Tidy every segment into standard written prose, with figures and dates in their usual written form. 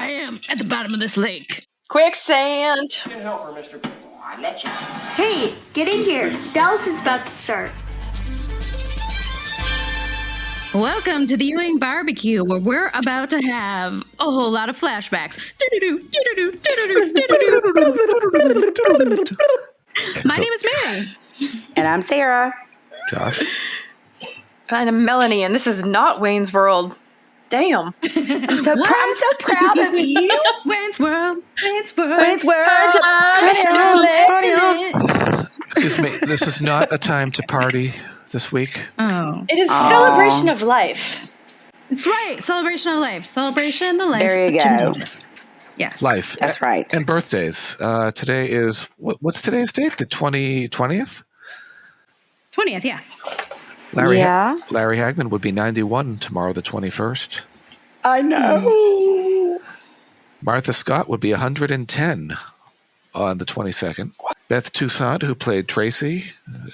I am at the bottom of this lake. Quicksand. Can't help her, Mr. I let you. Hey, get in here. Dallas is about to start. Welcome to the Ewing Barbecue, where we're about to have a whole lot of flashbacks. My name is Mary. And I'm Sarah. Josh. And I'm Melanie, and this is not Wayne's World. Damn. I'm so proud of you. Wayne's World. Wayne's World. Wayne's World. Excuse me, this is not a time to party this week. Oh. It is celebration of life. It's right. Celebration of life. Celebration of life. There you go. Yes. Life. That's right. And birthdays. Today is, what's today's date? The 20th? 20th, yeah. Larry Yeah. Hagman would be 91 tomorrow, the 21st. I know. Martha Scott would be 110 on the 22nd. Beth Toussaint, who played Tracy,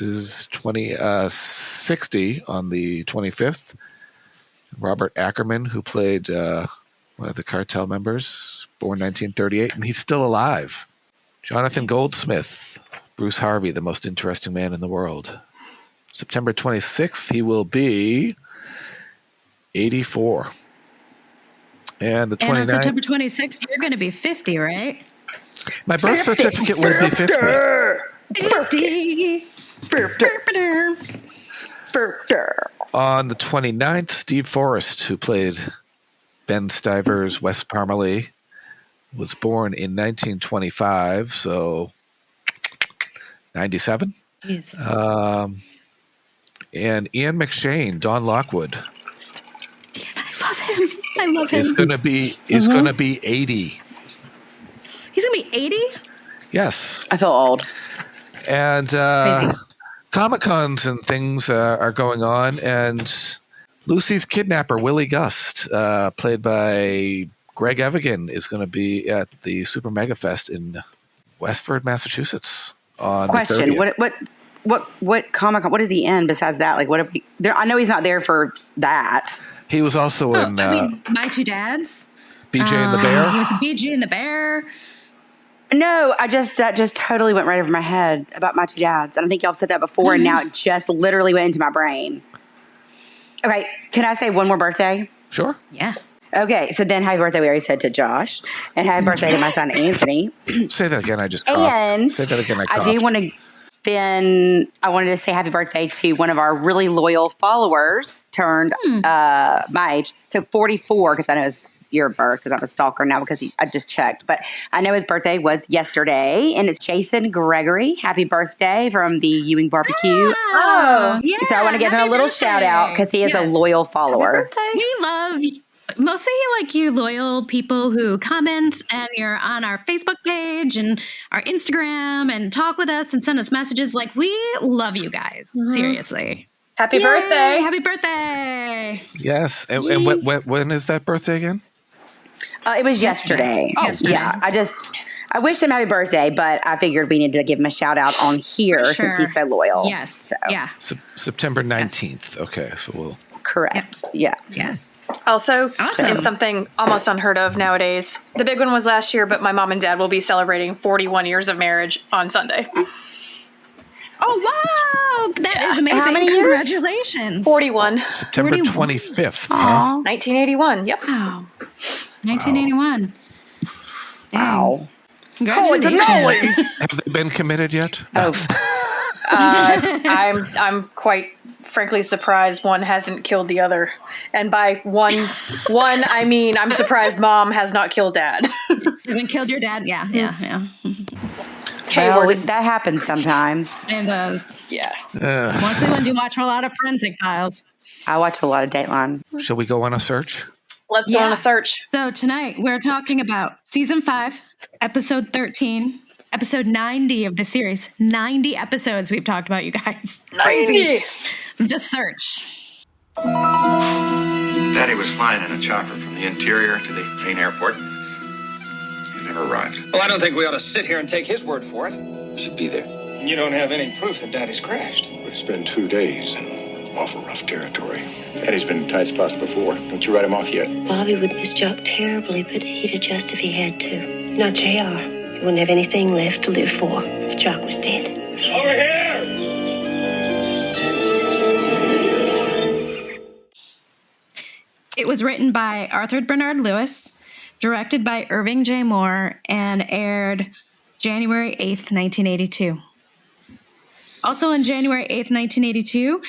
is 60 on the 25th. Robert Ackerman, who played one of the cartel members, born 1938, and he's still alive. Jonathan Goldsmith, Bruce Harvey, the most interesting man in the world. September 26th, he will be 84. And the 29th. And on September 26th, you're going to be 50, right? My birth certificate will be 50. 50. On the 29th, Steve Forrest, who played Ben Stivers' Wes Parmalee, was born in 1925, so 97. Jeez. And Ian McShane, Don Lockwood, I love him. is going to be 80. He's going to be 80? Yes. I feel old. And Crazy. Comic-Cons and things are going on, and Lucy's kidnapper, Willie Gust, played by Greg Evigan, is going to be at the Super Mega Fest in Westford, Massachusetts. On Question: the 30th. What Comic-Con? What is he in besides that? Like, what? If I know he's not there for that. He was also in My Two Dads. BJ and the He Bear. was in BJ and the Bear. No, that just totally went right over my head about My Two Dads. And I think y'all said that before, and now it just literally went into my brain. Okay, can I say one more birthday? Sure. Yeah. Okay, so then happy birthday we already said to Josh, and happy birthday to my son Anthony. Say that again. I just coughed. And Say that again. I coughed. do want to. Then I wanted to say happy birthday to one of our really loyal followers, turned my age, so 44, because I know his year of birth, because I'm a stalker now because I just checked. But I know his birthday was yesterday, and it's Jason Gregory. Happy birthday from the Ewing Barbecue. Oh, yeah. So I want to give him a little shout out because he is a loyal follower. We love mostly like you loyal people who comment, and you're on our Facebook page and our Instagram and talk with us and send us messages. Like, we love you guys. Seriously. Happy Yay, birthday. Happy birthday. Yes. And when is that birthday again? It was yesterday. Yesterday. Yeah, I wished him happy birthday, but I figured we needed to give him a shout out on here since he's so loyal. Yes. So. Yeah. September 19th. Okay. So we'll. Correct. Yeah. Yes. Also, Awesome. and something almost unheard of nowadays. The big one was last year, but my mom and dad will be celebrating 41 years of marriage on Sunday. Oh, wow. That is amazing. How many years? Congratulations. 41. September 41. 25th. Aw. Huh? 1981. Yep. Wow. 1981. Dang. Wow. Congratulations. Have they been committed yet? Oh, I'm quite frankly surprised one hasn't killed the other. And by one, I mean I'm surprised mom has not killed dad. And killed your dad? Yeah. well, that happens sometimes. It does. Yeah. Mostly when you watch a lot of Forensic Files. I watch a lot of Dateline. Shall we go on a search? Let's go on a search. So tonight we're talking about season 5, episode 13, episode 90 of the series. 90 episodes we've talked about, you guys. 90. The Search. Daddy was flying in a chopper from the interior to the main airport. He never arrived. Well, I don't think we ought to sit here and take his word for it. Should be there. You don't have any proof that Daddy's crashed. It's been 2 days. awful rough territory. Eddie's been in tight spots before. Don't you write him off yet? Bobby would miss Jock terribly, but he'd adjust if he had to. Not JR. He wouldn't have anything left to live for if Jock was dead. Over here! It was written by Arthur Bernard Lewis, directed by Irving J. Moore, and aired January 8th, 1982. Also on January 8th, 1982,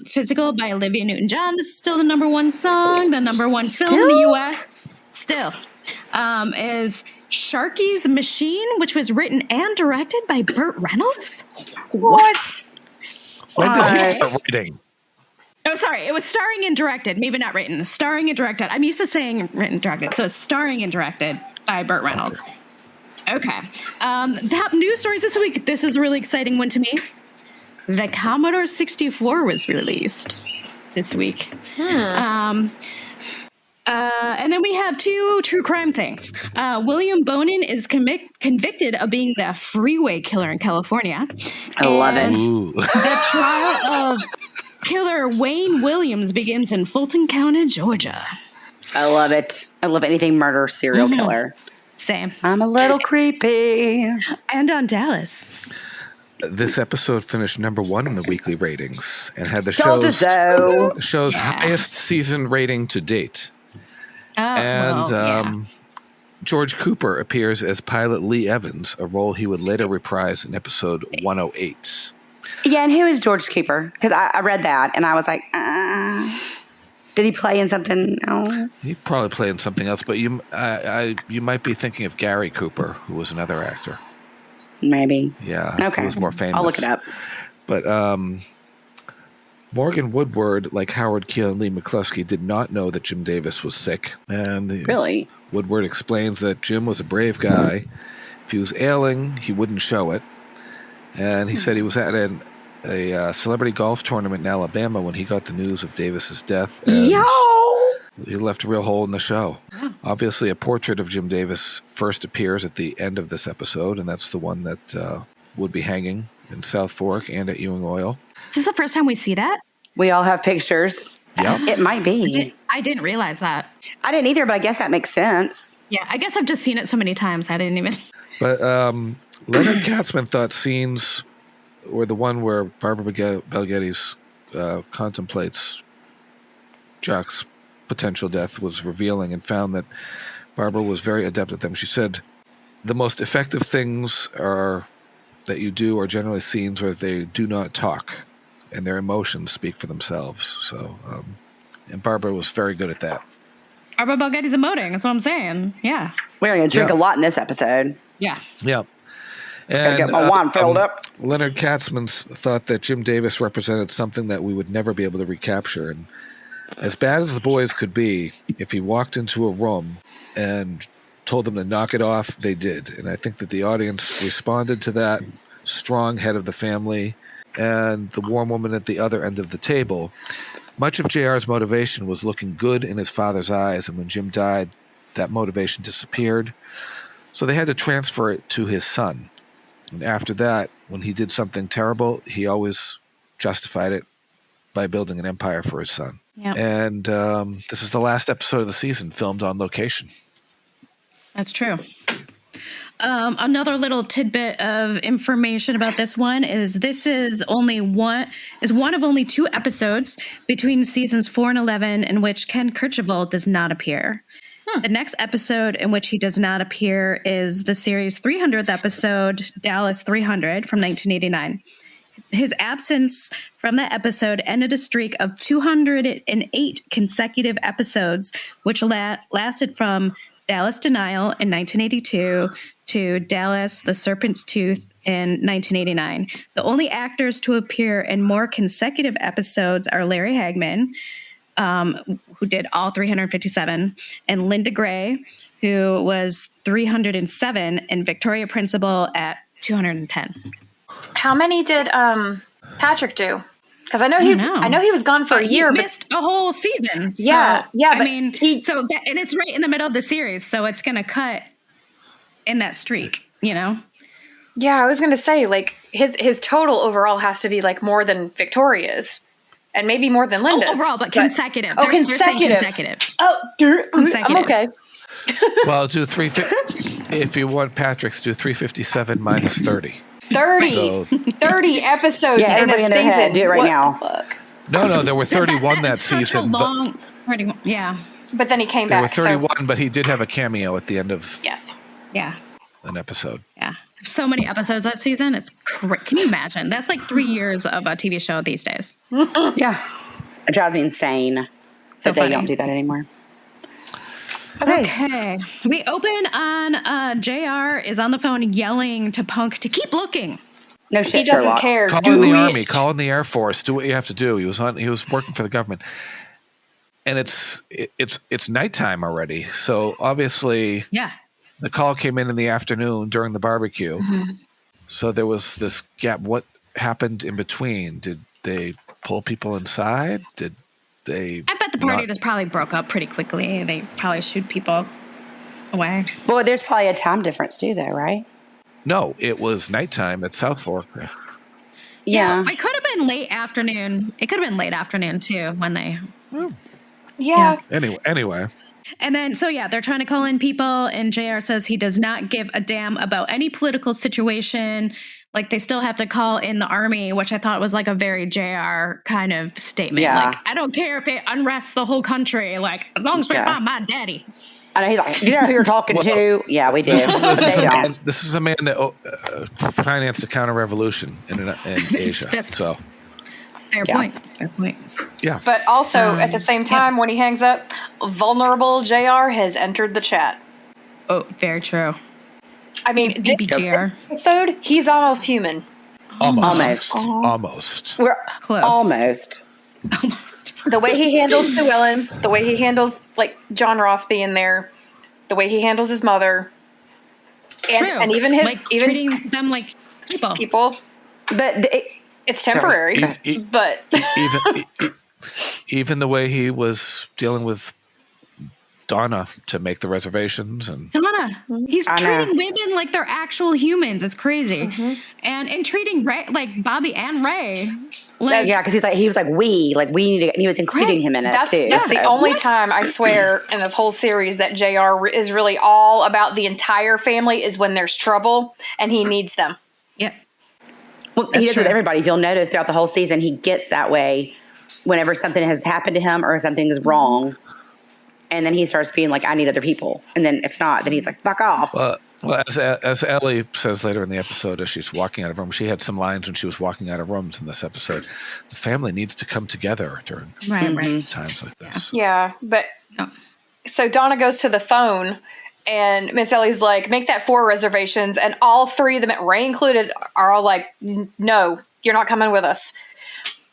Physical by Olivia Newton-John. This is still the number one song, the number one film in the U.S. Still. Is Sharky's Machine, which was written and directed by Burt Reynolds. What? When did he start writing? Oh, sorry. It was starring and directed. Maybe not written. Starring and directed. I'm used to saying written and directed. So it's starring and directed by Burt Reynolds. Okay. That news stories this week. This is a really exciting one to me. The Commodore 64 was released this week. And then we have two true crime things. William Bonin is convicted of being the freeway killer in California. I love it. The trial of killer Wayne Williams begins in Fulton County, Georgia. I love it. I love anything murder, serial killer. Same. I'm a little creepy. And on Dallas. This episode finished number one in the weekly ratings and had the Told you so. show's highest season rating to date. George Cooper appears as Pilot Lee Evans, a role he would later reprise in episode 108. Yeah, and who is George Cooper? Because I read that and I was like, did he play in something else? He probably played in something else, but you might be thinking of Gary Cooper, who was another actor. Maybe. Yeah. Okay. Who was more famous. I'll look it up. But Morgan Woodward, like Howard Keel and Lee McCluskey, did not know that Jim Davis was sick. And Really? Woodward explains that Jim was a brave guy. If he was ailing, he wouldn't show it. And he said he was at a celebrity golf tournament in Alabama when he got the news of Davis's death. And he left a real hole in the show. Obviously, a portrait of Jim Davis first appears at the end of this episode, and that's the one that would be hanging in South Fork and at Ewing Oil. Is this the first time we see that? We all have pictures. Yeah. It might be. I didn't realize that. I didn't either, but I guess that makes sense. Yeah, I guess I've just seen it so many times. I didn't even. But Leonard Katzman thought scenes were the one where Barbara Bel Geddes contemplates Jock's potential death was revealing, and found that Barbara was very adept at them. She said, the most effective things that you do are generally scenes where they do not talk and their emotions speak for themselves. So, and Barbara was very good at that. Barbara Bel Geddes emoting. That's what I'm saying. Yeah. We're going to drink a lot in this episode. Yeah. Yeah. Gotta get my wine filled up. Leonard Katzman thought that Jim Davis represented something that we would never be able to recapture. And as bad as the boys could be, if he walked into a room and told them to knock it off, they did. And I think that the audience responded to that. Strong head of the family and the warm woman at the other end of the table. Much of JR's motivation was looking good in his father's eyes, and when Jim died, that motivation disappeared. So they had to transfer it to his son. And after that, when he did something terrible, he always justified it by building an empire for his son. Yep. And this is the last episode of the season filmed on location. That's true. Another little tidbit of information about this one is this is one of only 2 episodes between seasons 4 and 11 in which Ken Kercheval does not appear. The next episode in which he does not appear is the series 300th episode, Dallas 300 from 1989. His absence from that episode ended a streak of 208 consecutive episodes, which lasted from Dallas Denial in 1982 to Dallas The Serpent's Tooth in 1989. The only actors to appear in more consecutive episodes are Larry Hagman, who did all 357, and Linda Gray, who was 307, and Victoria Principal at 210. How many did Patrick do? Because I know he was gone for a year, but missed a whole season. Yeah, so, yeah. I mean, and it's right in the middle of the series, so it's going to cut in that streak, you know. Yeah, I was going to say, like, his total overall has to be like more than Victoria's, and maybe more than Linda's. Overall, but consecutive. Oh, They're saying consecutive. Oh, I'm consecutive. okay. Well, do 350. If you want Patrick's, do 357 minus 30. 30. So, 30 episodes Yeah, in a everybody in their season. head, do it right What now. the fuck? no, there were 31 that Such season. a long, yeah. But then he came There were back. 31, but he did have a cameo at the end of Yes. Yeah. an episode. Yeah. So many episodes that season. It's can you imagine? That's like 3 years of a TV show these days. Yeah. It drives me insane So that they funny. don't do that anymore. Okay. We open on JR is on the phone yelling to Punk to keep looking. No He shit, doesn't Sherlock. care. Call in the army, call in the Air Force, do what you have to do. He was working for the government. And it's nighttime already. So obviously Yeah. the call came in the afternoon during the barbecue. Mm-hmm. So there was this gap. What happened in between? Did they pull people inside? Did they I bet the party just probably broke up pretty quickly. They probably shoot people away. Well, there's probably a time difference too, though, right? No, it was nighttime at South Fork. Yeah. It could have been late afternoon. It could have been late afternoon too when they. Yeah. Anyway. And then, so yeah, they're trying to call in people, and JR says he does not give a damn about any political situation. Like, they still have to call in the army, which I thought was like a very JR kind of statement. Yeah. Like, I don't care if it unrests the whole country. Like, as long as we Yeah. find my daddy. I know he's like, you know who you're talking to? Yeah, we do. This They don't. is a man that financed a counter revolution in Asia. That's- So, Fair Yeah. point. Fair point. yeah. But also, at the same time, when he hangs up, vulnerable JR has entered the chat. Oh, very true. I mean, this Baby JR. episode, he's almost human. Almost. We're Close. almost. Almost. The way he handles Sue Ellen, the way he handles, like, John Ross being there, the way he handles his mother, and even his like, treating them like people. But It's temporary, but Even the way he was dealing with Donna to make the reservations and Donna, he's I know. treating women like they're actual humans. It's crazy. And treating Ray, like Bobby and Ray. Like, yeah, because he was like we need to. And he was including him in it that's too. the so. only time I swear in this whole series that JR is really all about the entire family is when there's trouble and he needs them. Yeah. Well, he That's does with true. everybody. If you'll notice throughout the whole season, he gets that way whenever something has happened to him or something is wrong. And then he starts being like, I need other people. And then if not, then he's like, fuck off. well, as Ellie says later in the episode, as she's walking out of rooms, she had some lines when she was walking out of rooms in this episode. The family needs to come together during Right. times like this. Yeah, but Yeah. so Donna goes to the phone and Miss Ellie's like, make that 4 reservations. And all 3 of them, Ray included, are all like, no, you're not coming with us.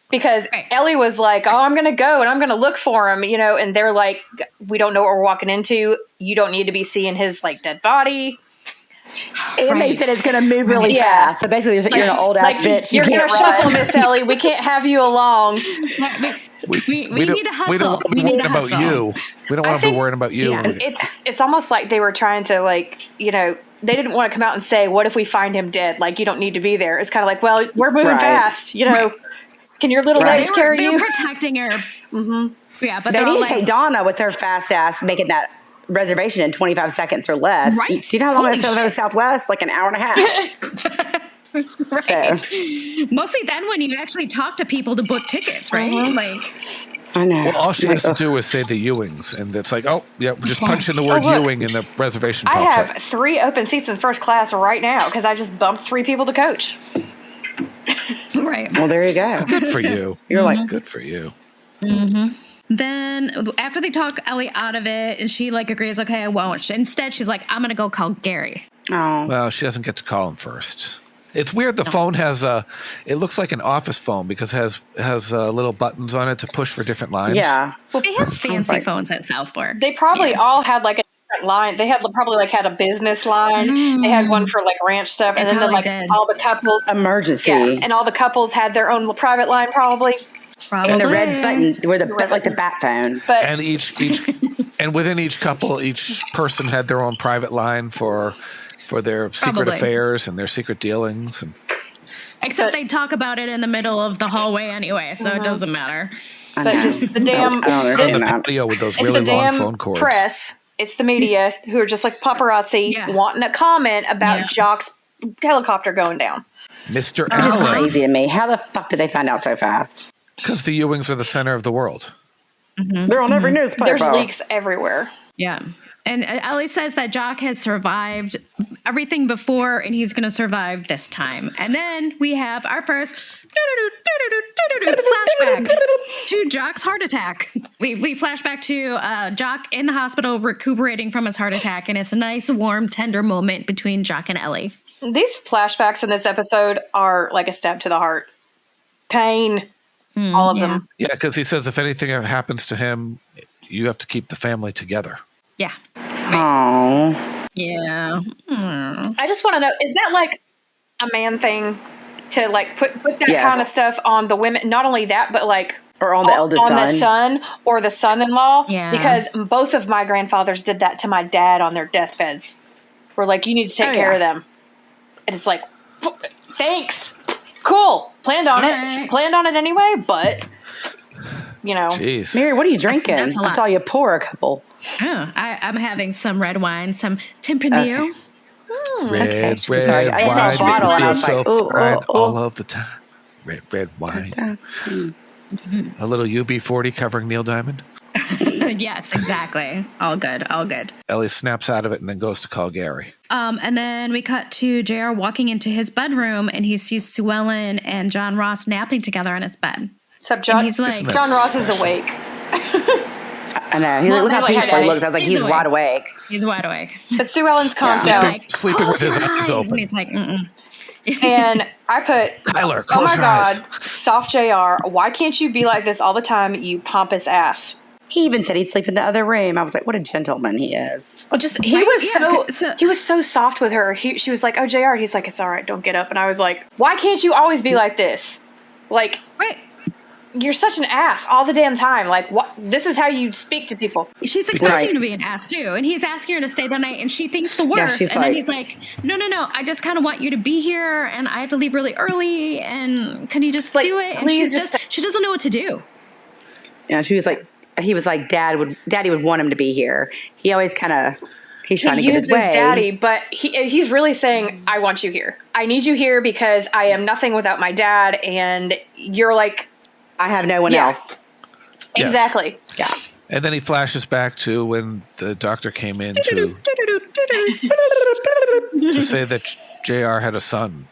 Because Right. Ellie was like, oh, I'm going to go and I'm going to look for him, you know, and they're like, we don't know what we're walking into. You don't need to be seeing his like dead body. And they said it's going to move really Yeah. fast. So basically, you're an old ass bitch. You're You going can't to shuffle, run. Miss Ellie. We can't have you along. We need to hustle. We don't want to be worrying about you. We don't want to be worrying about you. Yeah. It's almost like they were trying to, like, you know, they didn't want to come out and say, what if we find him dead? Like, you don't need to be there. It's kind of like, well, we're moving Right. fast, you know. Can your little Right. legs carry They're you? protecting her. Mm-hmm. Yeah, but They they're need all to like, take Donna with her fast ass making that reservation in 25 seconds or less. Right. Do you know how long Holy it's over shit. Southwest? Like an hour and a half. right. So, Mostly then when you actually talk to people to book tickets, right? Like, I know. Well, all she has to Like, do is say the Ewings, and it's like, oh, yeah, just punch in the word look. Ewing, and the reservation I pops have up. 3 open seats in first class right now because I just bumped 3 people to coach. right. well, there you go. Good for you. You're like, Good for you. Then after they talk Ellie out of it, and she like agrees, okay, I won't. Instead, she's like, I'm gonna go call Gary. oh, Well, she doesn't get to call him first. It's weird. The phone has it looks like an office phone because it has little buttons on it to push for different lines. yeah. They have fancy like- phones at South Fork. They probably all had like a different line. They had probably like had a business line. They had one for like ranch stuff, and then probably like did. all the couples. Emergency. Yeah, and all the couples had their own private line probably. Probably. And the red button where like the bat phone. But And each and within each couple, each person had their own private line for their secret Probably. affairs and their secret dealings. And Except they talk about it in the middle of the hallway anyway, so it doesn't matter. But just the damn Video with those really it's the long damn phone cords. press. It's the media who are just like paparazzi wanting a comment about Jock's helicopter going down. Mr. Which is Allen. crazy to me. How the fuck did they find out so fast? Because the Ewings are the center of the world. They're on every newspaper. There's leaks everywhere. Yeah. And Ellie says that Jock has survived everything before and he's going to survive this time. And then we have our first flashback to Jock's heart attack. We flash back to Jock in the hospital recuperating from his heart attack. And it's a nice, warm, tender moment between Jock and Ellie. These flashbacks in this episode are like a stab to the heart. Pain. All of them. Yeah, because he says if anything happens to him, you have to keep the family together. Yeah. Aww. Yeah. I just want to know, is that like a man thing to like put that kind of stuff on the women? Not only that, but like or on the eldest on son. the son or the son-in-law. Yeah. Because both of my grandfathers did that to my dad on their deathbeds. We're like, you need to take care of them. And it's like, thanks. Cool. Planned on it. Planned on it anyway, but you know. Jeez. Mary, what are you drinking? I saw you pour a couple. Oh, I'm having some red wine, some Tempranillo. Red Sorry, I saw a bottle and I was like, all of the time. Red wine. A little UB40 covering Neil Diamond. Yes, exactly. All good. All good. Ellie snaps out of it and then goes to call Gary. And then we cut to JR walking into his bedroom and he sees Sue Ellen and John Ross napping together on his bed. Except John, he's like, John Ross is awake. I know. Look how peaceful he looks. I was like, he's wide awake. He's wide awake. But Sue Ellen's calmed down. Sleeping with his eyes open. And he's like, And I put, Tyler, oh my close your eyes. God, soft JR, why can't you be like this all the time, you pompous ass? He even said he'd sleep in the other room. I was like, what a gentleman he is. Well, just he was so soft with her. She was like, "Oh, JR," he's like, "It's all right, don't get up." And I was like, "Why can't you always be like this? Like, you're such an ass all the damn time. Like, what? This is how you speak to people." She's expecting him to be an ass too, and he's asking her to stay the night, and she thinks the worst. And then he's like, "No, I just kind of want you to be here, and I have to leave really early. And can you just do it?" And she doesn't know what to do. Yeah, she was like. He was like, Daddy would want him to be here. He always he's trying to get his way. He uses Daddy, but he's really saying, I want you here. I need you here because I am nothing without my dad, and you're like... I have no one else. Yes. Exactly. Yeah. And then he flashes back to when the doctor came in to say that JR had a son.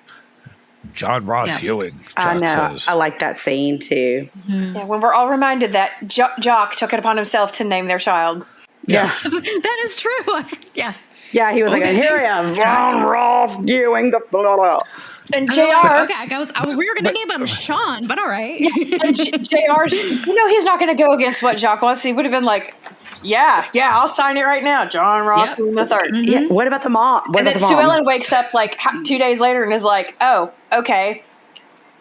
John Ross Ewing. I know. Says. I like that scene too. Mm-hmm. Yeah, when we're all reminded that Jock took it upon himself to name their child. Yeah, that is true. Yes. Yeah, he was like, "Here I am, John Ross Ewing." The blah, blah. And JR. We were going to name him Sean, but all right. And JR, he's not going to go against what Jock wants. He would have been like, yeah, I'll sign it right now. John Ross Ewing the third. Mm-hmm. Yeah. What about the mom? And then Sue Ellen wakes up like 2 days later and is like, oh, okay.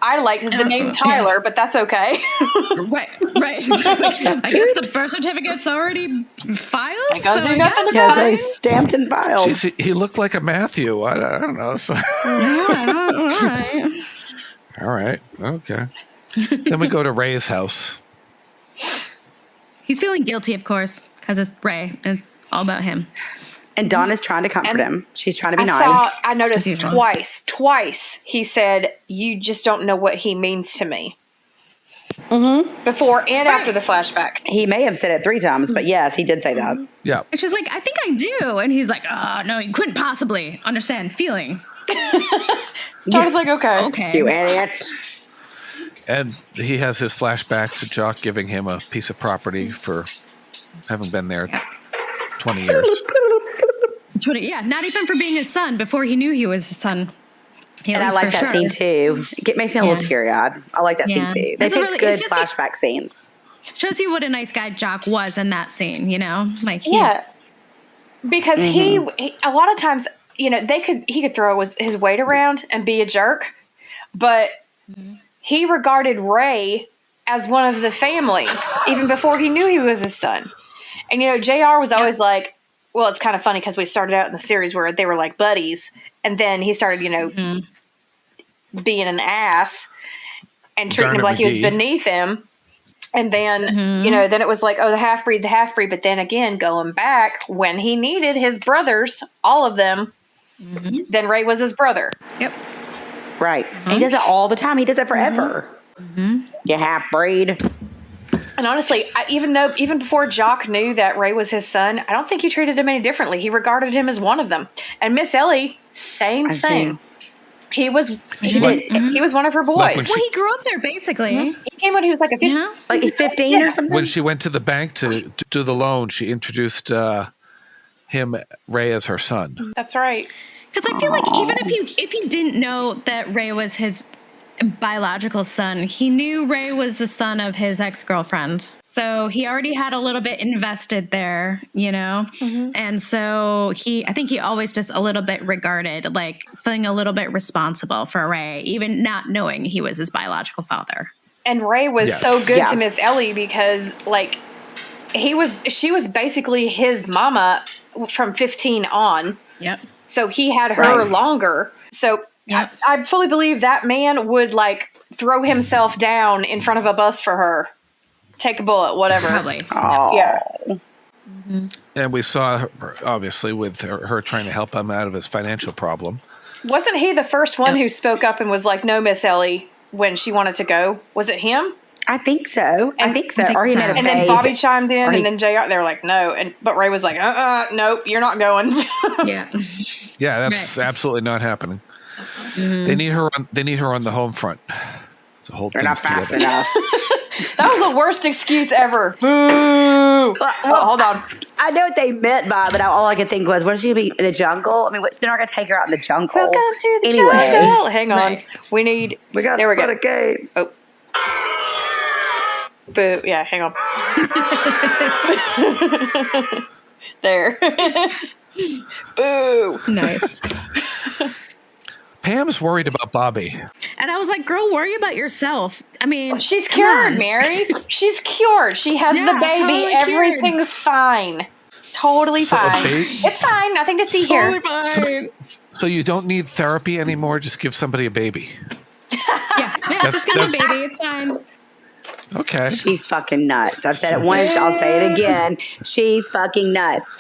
I like the name Tyler, but that's okay. Right. Exactly. I guess the birth certificate's already filed. It's stamped and filed. Jeez, he looked like a Matthew. I don't know. So. All right. Okay. Then we go to Ray's house. He's feeling guilty, of course, because it's Ray. It's all about him. And Donna's trying to comfort him. She's trying to be nice. I noticed twice he said, "You just don't know what he means to me." Mm-hmm. Before and after the flashback. He may have said it 3 times, but yes, he did say that. Yeah. And she's like, "I think I do." And he's like, "Oh, no, you couldn't possibly understand feelings." I was like, okay. You idiot. And he has his flashback to Jock giving him a piece of property for having been there 20 years. Not even for being his son before he knew he was his son. And I like that scene too. It makes me a little teary-eyed. I like that scene too. They picked good flashback scenes. Shows you what a nice guy Jock was in that scene, Like because he a lot of times, he could throw his weight around and be a jerk, but he regarded Ray as one of the family even before he knew he was his son. And JR was always like, well, it's kind of funny because we started out in the series where they were like buddies, and then he started, being an ass and treating him Garnet like he was McGee. beneath him. And then, then it was like, oh, the half-breed. But then again, going back, when he needed his brothers, all of them, then Ray was his brother. Yep. Right. And he does it all the time. He does it forever. You half-breed. And honestly, even before Jock knew that Ray was his son, I don't think he treated him any differently. He regarded him as one of them. And Miss Ellie, same thing. He was one of her boys. Like when Well, he grew up there, basically. He came when he was like a 15. Like 15 or something? When she went to the bank to do the loan, she introduced Ray, as her son. That's right. Because I feel like even if he didn't know that Ray was his biological son, he knew Ray was the son of his ex-girlfriend. So he already had a little bit invested there, And so I think he always just a little bit regarded, like feeling a little bit responsible for Ray, even not knowing he was his biological father. And Ray was Yes. so good Yeah. to Miss Ellie because she was basically his mama from 15 on. Yep. So he had her longer. So Yep. I fully believe that man would throw himself down in front of a bus for her. Take a bullet, whatever. Probably. Yeah. And we saw her, obviously, with her trying to help him out of his financial problem. Wasn't he the first one who spoke up and was like, no, Miss Ellie, when she wanted to go? Was it him? I think so. I think so. think Or he so. made a And then face. Bobby chimed in, Or he- and then JR, they were like, no. But Ray was like, nope, you're not going. Yeah. Yeah, that's absolutely not happening. They need her on the home front to hold They're things not fast together. enough. That was the worst excuse ever. Boo. Oh, hold on. I know what they meant by it, but all I could think was, what is she going to be in the jungle? I mean, they're not going to take her out in the jungle. Welcome to the Anyway. jungle. Hang on. Right. We got There we go. the games. Oh. Boo. Yeah, hang on. There. Boo. Nice. Pam's worried about Bobby. And I was like, girl, worry about yourself. I mean, She's come cured, on. Mary. She's cured. She has Yeah, the baby. totally cured. Everything's fine. Totally So a fine. baby- It's fine. Nothing to see here. Fine. So you don't need therapy anymore. Just give somebody a baby. Yeah, just give him a baby. It's fine. Okay. She's fucking nuts. I've said it once. I'll say it again. She's fucking nuts.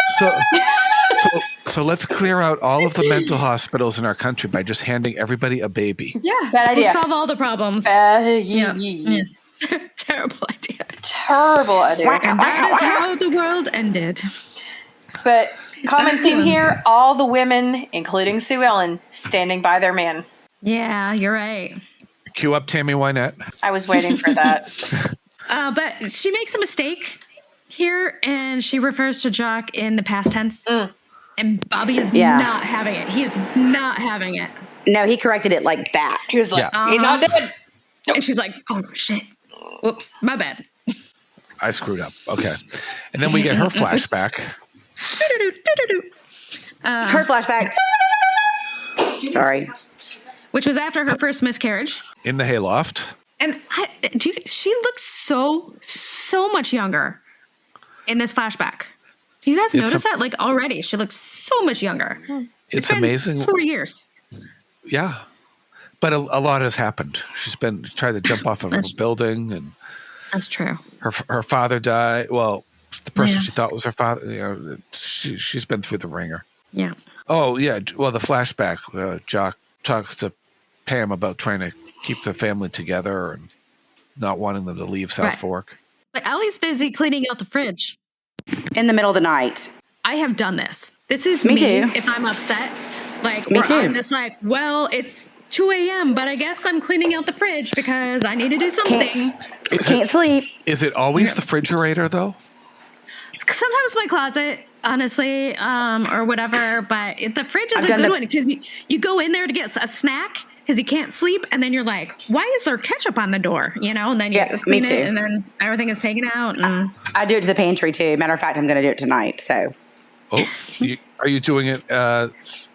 So let's clear out all of the mental hospitals in our country by just handing everybody a baby. Yeah. Bad idea. We'll solve all the problems. Yeah. Terrible idea. Terrible idea. And that is how the world ended. But common theme here, all the women, including Sue Ellen, standing by their man. Yeah, you're right. Cue up Tammy Wynette. I was waiting for that. But she makes a mistake here, and she refers to Jock in the past tense. And Bobby is not having it. He is not having it. No, he corrected it like that. He was like, Yeah. he's not dead. And she's like, oh, shit. Whoops, my bad. I screwed up. Okay. And then we get her flashback. Her flashback. Sorry. Which was after her first miscarriage. In the hayloft. And she looks so much younger in this flashback. Do you guys notice that? Like already, she looks so much younger. It's been amazing. 4 years. Yeah. But a lot has happened. She's been trying to jump off of a building, and That's true. her father died. Well, the person she thought was her father, she's been through the ringer. Yeah. Oh, yeah. Well, the flashback, Jock talks to Pam about trying to keep the family together and not wanting them to leave South Fork. But Ellie's busy cleaning out the fridge. In the middle of the night. I have done this. This is Me me too. if I'm upset. Like, Me where too. I'm just like, well, it's 2 a.m., but I guess I'm cleaning out the fridge because I need to do something. Can't sleep. Is it always the refrigerator, though? Sometimes my closet, honestly, or whatever. But the fridge is I've a done good the- one because you go in there to get a snack because you can't sleep, and then you're like, why is there ketchup on the door? And then you Yeah, clean me too. it, and then everything is taken out. And I do it to the pantry too. Matter of fact, I'm going to do it tonight. So, Oh, are you doing it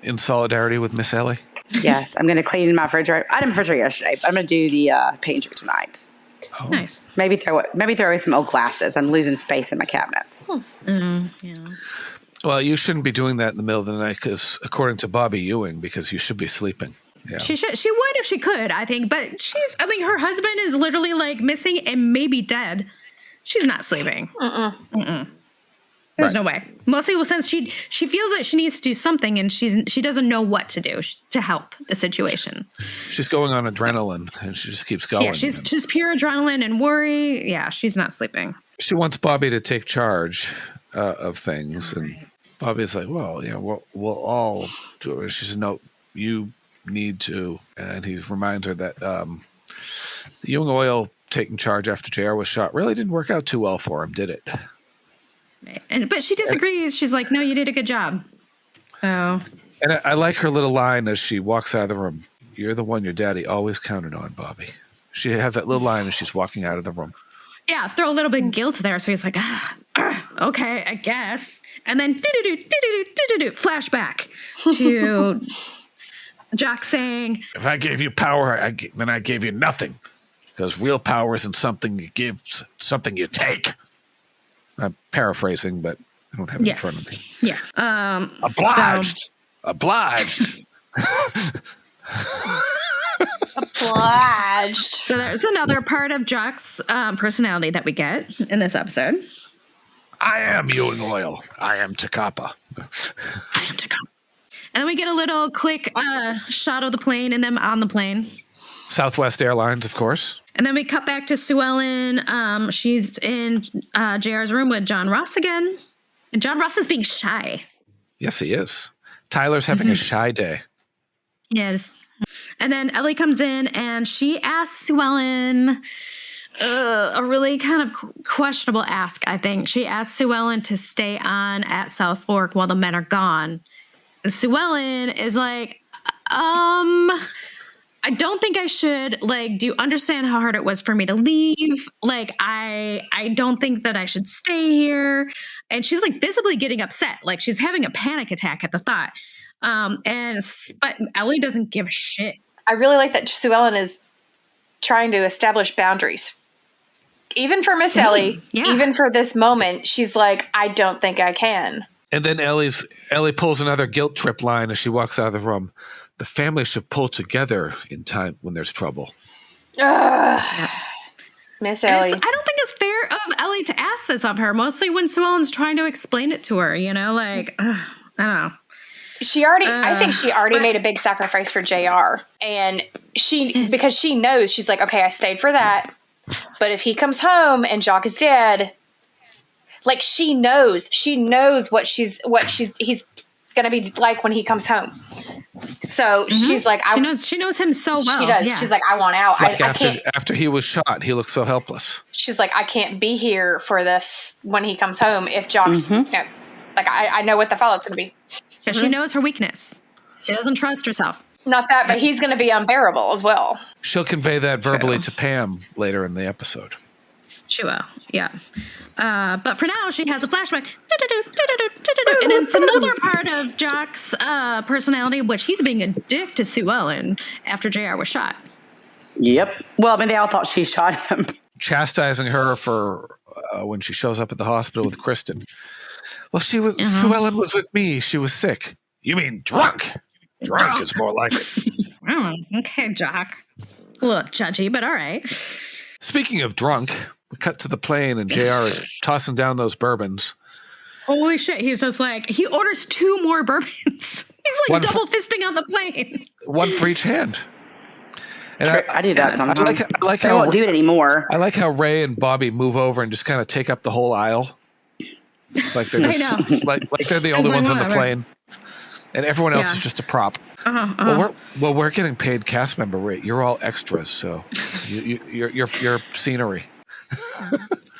in solidarity with Miss Ellie? yes, I'm going to clean my refrigerator. I didn't refrigerator yesterday, but I'm going to do the pantry tonight. nice. Maybe throw away some old glasses. I'm losing space in my cabinets. Yeah. Well, you shouldn't be doing that in the middle of the night because, according to Bobby Ewing, because you should be sleeping. Yeah. She would if she could, I think. But I think her husband is literally like missing and maybe dead. She's not sleeping. There's no way. Mostly since she feels that she needs to do something and she doesn't know what to do to help the situation. She's going on adrenaline and she just keeps going. Yeah, she's just pure adrenaline and worry. Yeah, she's not sleeping. She wants Bobby to take charge of things. And Bobby's like, well, we'll all do it. She says, no, you need to. And he reminds her that the young oil taking charge after JR was shot really didn't work out too well for him, did it? But she disagrees. She's like, no, you did a good job. So. And I like her little line as she walks out of the room. You're the one your daddy always counted on, Bobby. She has that little line as she's walking out of the room. Yeah, throw a little bit of guilt there. So he's like, okay, I guess. And then flashback to Jock saying, if I gave you power, then I gave you nothing. Because real power isn't something you give, something you take. I'm paraphrasing, but I don't have it in front of me. Yeah. Obliged. Obliged. Obliged. So there's another part of Jock's personality that we get in this episode. I am Ewing Oil. I am Takapa. I am Takapa. And then we get a little quick shot of the plane and them on the plane. Southwest Airlines, of course. And then we cut back to Sue Ellen. She's in JR's room with John Ross again. And John Ross is being shy. Yes, he is. Tyler's having a shy day. Yes. And then Ellie comes in and she asks Sue Ellen a really kind of questionable ask, I think. She asks Sue Ellen to stay on at South Fork while the men are gone. And Sue Ellen is like, I don't think I should. Like, do you understand how hard it was for me to leave? Like, I don't think that I should stay here. And she's like visibly getting upset. Like she's having a panic attack at the thought. But Ellie doesn't give a shit. I really like that Sue Ellen is trying to establish boundaries. Even for Miss Ellie, even for this moment, she's like, I don't think I can. And then Ellie pulls another guilt trip line as she walks out of the room. The family should pull together in time when there's trouble. Miss Ellie. I don't think it's fair of Ellie to ask this of her, mostly when Sue Ellen's trying to explain it to her, like, I don't know. I think she already made a big sacrifice for JR. And because she knows, she's like, okay, I stayed for that. But if he comes home and Jock is dead, like she knows what he's going to be like when he comes home. So she's like, she knows him so well. She does. Yeah. She's like, I want out. Like after he was shot, he looked so helpless. She's like, I can't be here for this when he comes home. If Jock's, I know what the fallout's going to be. Yeah, she knows her weakness. She doesn't trust herself. Not that, but he's going to be unbearable as well. She'll convey that verbally to Pam later in the episode. She will, yeah. But for now, she has a flashback. And it's another part of Jock's personality, which he's being a dick to Sue Ellen after JR was shot. Yep. Well, I mean, they all thought she shot him. Chastising her for when she shows up at the hospital with Kristen. Well, Sue Ellen was with me. She was sick. You mean drunk? Drunk is more like it. Okay, Jock. A little judgy, but all right. Speaking of drunk, we cut to the plane and JR is tossing down those bourbons. Holy shit. He's just like, he orders 2 more bourbons. He's like double fisting on the plane. One for each hand. And I do that sometimes. I like how I won't do it anymore. I like how Ray and Bobby move over and just kind of take up the whole aisle. Like they're just like they're the only ones on the plane. And everyone else is just a prop. Well, we're getting paid cast member rate. You're all extras, so you're scenery.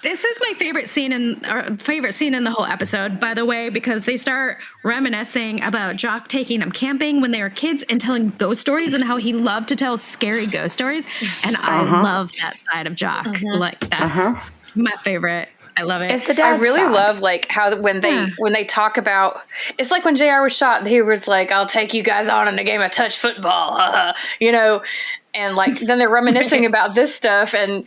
This is my favorite scene in the whole episode, by the way, because they start reminiscing about Jock taking them camping when they were kids and telling ghost stories and how he loved to tell scary ghost stories. And I love that side of Jock. Like that's my favorite. I love it. It's the dad I really side. love like how when they talk about, it's like when JR was shot, he was like, I'll take you guys on in a game of touch football, and like then they're reminiscing about this stuff. And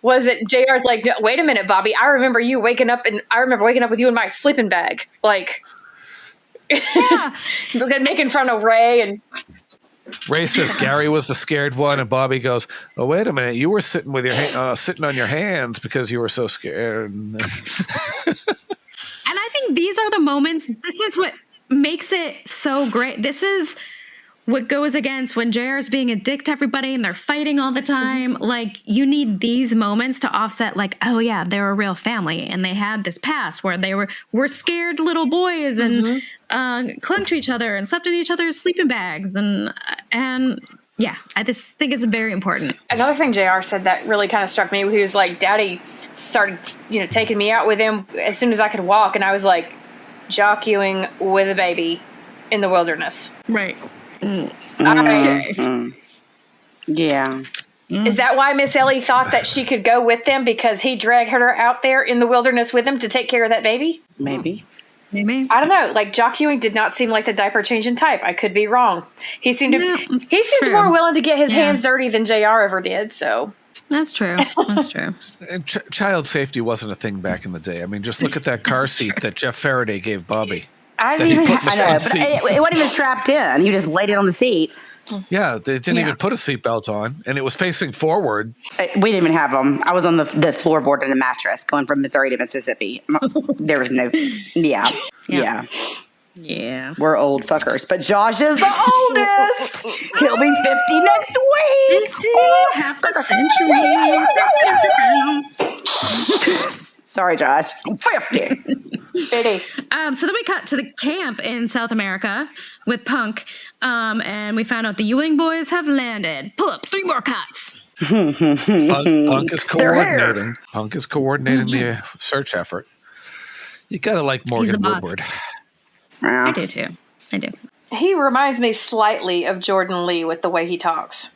was it JR's like, wait a minute, Bobby, I remember waking up with you in my sleeping bag, like making fun of Ray and Ray says Gary was the scared one, and Bobby goes, "Oh, wait a minute! You were sitting with your sitting on your hands because you were so scared." And I think these are the moments. This is what makes it so great. This is what goes against when JR is being a dick to everybody and they're fighting all the time. Like, you need these moments to offset, like, oh yeah, they're a real family and they had this past where they were scared little boys and clung to each other and slept in each other's sleeping bags and yeah, I just think it's very important. Another thing JR said that really kind of struck me, he was like, Daddy started, taking me out with him as soon as I could walk, and I was like, Jock Ewing with a baby in the wilderness. Right. Yeah. Is that why Miss Ellie thought that she could go with them because he dragged her out there in the wilderness with him to take care of that baby? Maybe. I don't know. Like, Jock Ewing did not seem like the diaper changing type. I could be wrong. He seemed more willing to get his hands dirty than JR ever did. So that's true. That's true. And child safety wasn't a thing back in the day. I mean, just look at that car seat that Jeff Faraday gave Bobby. I know, but it wasn't even strapped in. You just laid it on the seat. Yeah, they didn't even put a seatbelt on, and it was facing forward. We didn't even have them. I was on the floorboard in a mattress going from Missouri to Mississippi. There was no, yeah. We're old fuckers, but Josh is the oldest. He'll be 50 next week. 50, half a century. Sorry, Josh. 50. So then we cut to the camp in South America with Punk, and we found out the Ewing boys have landed. Pull up 3 more cuts. Punk is coordinating. Punk is coordinating the search effort. You gotta like Morgan Woodward. I do too. I do. He reminds me slightly of Jordan Lee with the way he talks.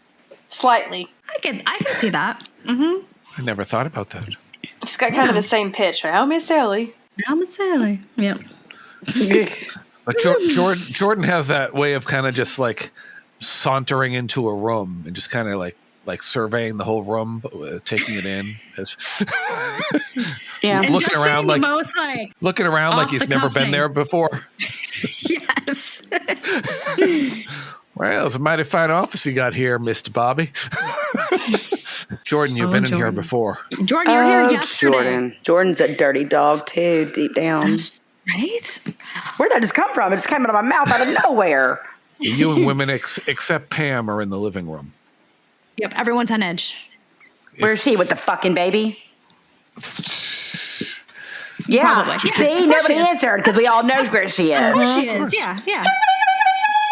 Slightly. I can see that. I never thought about that. It's got kind of the same pitch. Oh, Miss Ellie. Yeah. But Jordan has that way of kind of just like sauntering into a room and just kind of like surveying the whole room, taking it in. Looking around like he's never been there before. Yes. Well, it's a mighty fine office you got here, Mr. Bobby. Jordan, you've been in here before. Jordan, you were here yesterday. Jordan's a dirty dog too, deep down. Right? Where'd that just come from? It just came out of my mouth out of nowhere. You and women except Pam are in the living room. Yep, everyone's on edge. Where's she with the fucking baby? Yeah. Probably. See, nobody answered because we all know where she is. Where she is, yeah.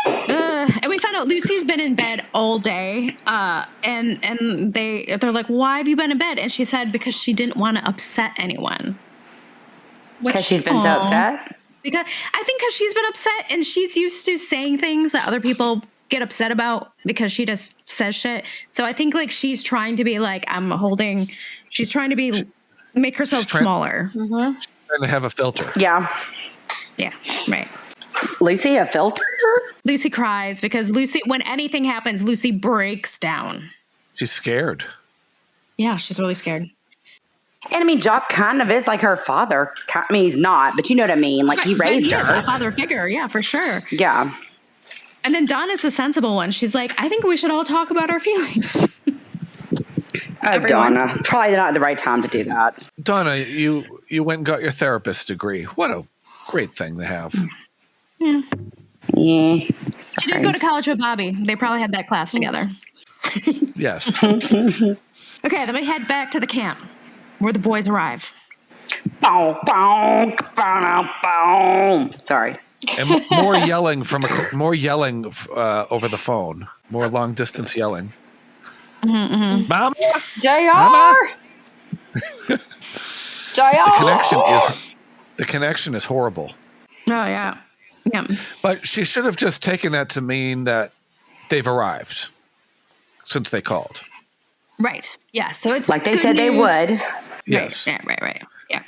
And we found out Lucy's been in bed all day, and they're like, "Why have you been in bed?" And she said because she didn't want to upset anyone. Because she's been so upset. Because she's been upset, and she's used to saying things that other people get upset about because she just says shit. So I think like she's trying to be like she's trying to make herself smaller. She's trying to have a filter. Yeah, right. Lucy, a filter? Lucy cries because when anything happens, Lucy breaks down. She's scared. Yeah, she's really scared. And I mean, Jock kind of is like her father. I mean, he's not, but you know what I mean. Like he raised her. He's a father figure, yeah, for sure. Yeah. And then Donna's the sensible one. She's like, I think we should all talk about our feelings. Donna. Probably not the right time to do that. Donna, you went and got your therapist degree. What a great thing to have. Yeah. Sorry. She didn't go to college with Bobby. They probably had that class together. Yes. Okay, then we head back to the camp where the boys arrive. Boom, boom, boom, boom. Sorry. And more yelling over the phone. More long distance yelling. Mama, JR. JR. The connection is horrible. Oh yeah. Yeah. But she should have just taken that to mean that they've arrived since they called. Right. Yeah. So it's like they said news. They would. Yes. Right. Yeah.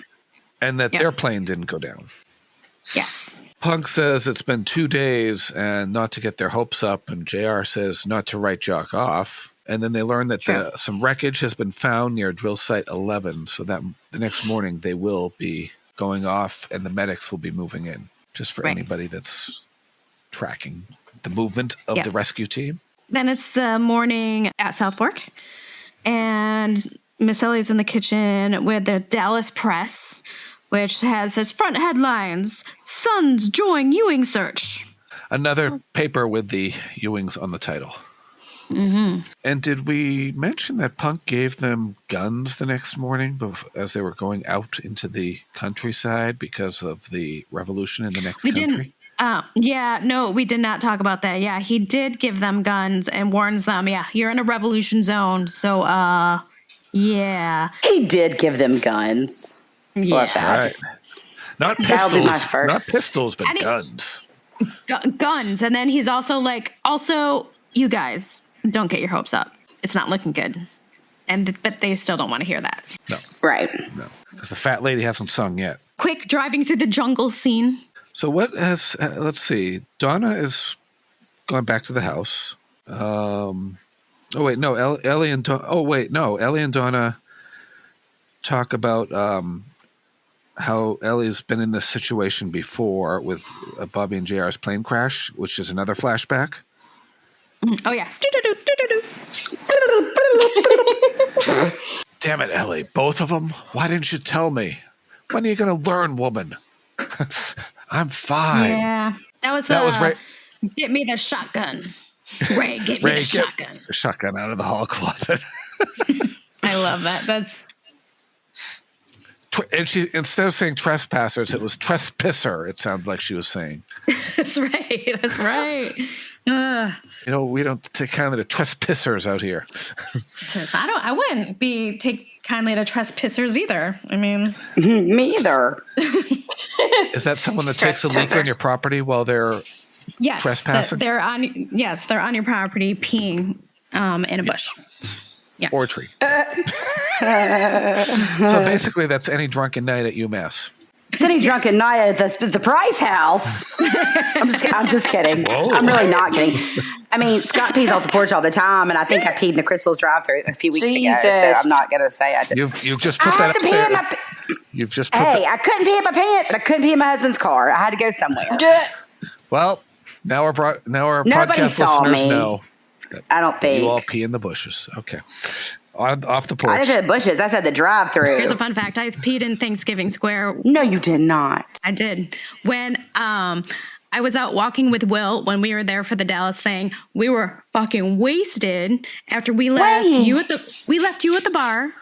And that their plane didn't go down. Yes. Punk says it's been 2 days and not to get their hopes up. And JR says not to write Jock off. And then they learn that some wreckage has been found near drill site 11. So that the next morning they will be going off and the medics will be moving in. Just for anybody that's tracking the movement of the rescue team. then it's the morning at South Fork, and Miss Ellie's in the kitchen with the Dallas Press, which has its front headlines: "Sons join Ewing search." Another paper with the Ewings on the title. Mm-hmm. And did we mention that Punk gave them guns the next morning as they were going out into the countryside because of the revolution in the next country? No, we did not talk about that. Yeah, he did give them guns and warns them, you're in a revolution zone. So, yeah. He did give them guns. Yeah. Love that. Right. Not pistols. That'll be my first. Not pistols, but guns. Guns. And then he's also like, you guys, don't get your hopes up. It's not looking good. But they still don't want to hear that. No. Right. No. Because the fat lady hasn't sung yet. Quick driving through the jungle scene. So what has, let's see, Donna is going back to the house. Ellie and Donna talk about how Ellie's been in this situation before with Bobby and JR's plane crash, which is another flashback. Oh, yeah. Damn it, Ellie. Both of them? Why didn't you tell me? When are you going to learn, woman? I'm fine. Yeah. That was Ray. Get me the shotgun. Ray, get me the shotgun. The shotgun out of the hall closet. I love that. That's... And she, instead of saying trespassers, it was trespisser, it sounded like she was saying. That's right. We don't take kindly to trespissers out here. I wouldn't take kindly to trespassers either. I mean, me either. Is that someone that takes a leak on your property while they're trespassing? They're on your property peeing in a bush. Yeah. Or a tree. So basically, that's any drunken night at UMass. It's any drunken night at the Price House. I'm just kidding. Whoa. I'm really not kidding. I mean, Scott pees off the porch all the time, and I think I peed in the Crystal's drive-thru a few weeks ago. So I'm not going to say I did. You've just put that up there. You've just put I couldn't pee in my pants, and I couldn't pee in my husband's car. I had to go somewhere. Well, now our podcast listeners know. I don't think. You all pee in the bushes. Okay. Off the porch. I didn't say the bushes. I said the drive-thru. Here's a fun fact. I peed in Thanksgiving Square. No, you did not. I did. When I was out walking with Will when we were there for the Dallas thing, we were fucking wasted after we left you at the bar.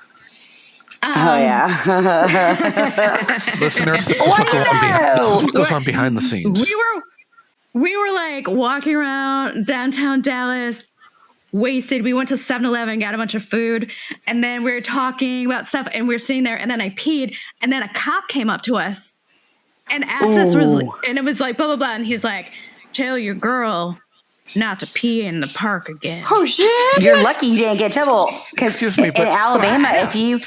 Oh, yeah. Listeners, this is what goes on behind the scenes. We were like walking around downtown Dallas, wasted. We went to 7-Eleven, got a bunch of food, and then we were talking about stuff, and we were sitting there, and then I peed, and then a cop came up to us and asked us, and it was like, blah, blah, blah, and he's like, tell your girl not to pee in the park again. Oh, shit. You're lucky you didn't get in trouble. Excuse me, but in Alabama, if you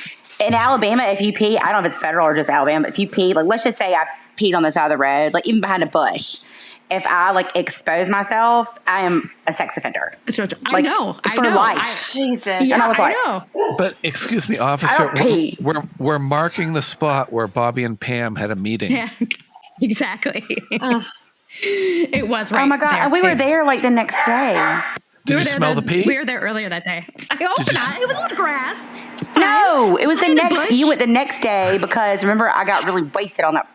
pee, I don't know if it's federal or just Alabama, but if you pee, like, let's just say I peed on the side of the road, like, even behind a bush. If I expose myself, I am a sex offender. I know. For life. Jesus. And I was like, know. But excuse me, officer, we're marking the spot where Bobby and Pam had a meeting. Yeah, exactly. It was right. Oh my God. And we were there the next day. Did you smell the pee? We were there earlier that day. I hope not. It was on the grass. No, it was the next. You went the next day because remember I got really wasted on that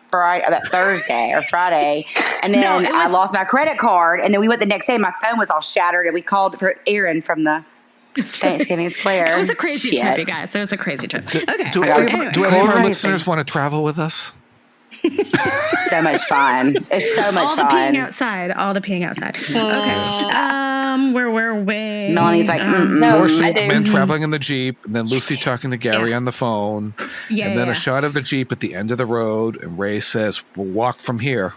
Thursday or Friday, and then I lost my credit card, and then we went the next day. My phone was all shattered, and we called for Aaron from the Thanksgiving Square. It was a crazy trip, you guys. It was a crazy trip. Okay. Do any of our listeners want to travel with us? So much fun. It's so much fun. All the peeing outside. Okay. Where were we? Melanie's like, more men traveling in the Jeep, and then Lucy talking to Gary on the phone. Yeah, and then a shot of the Jeep at the end of the road, and Ray says, we'll walk from here.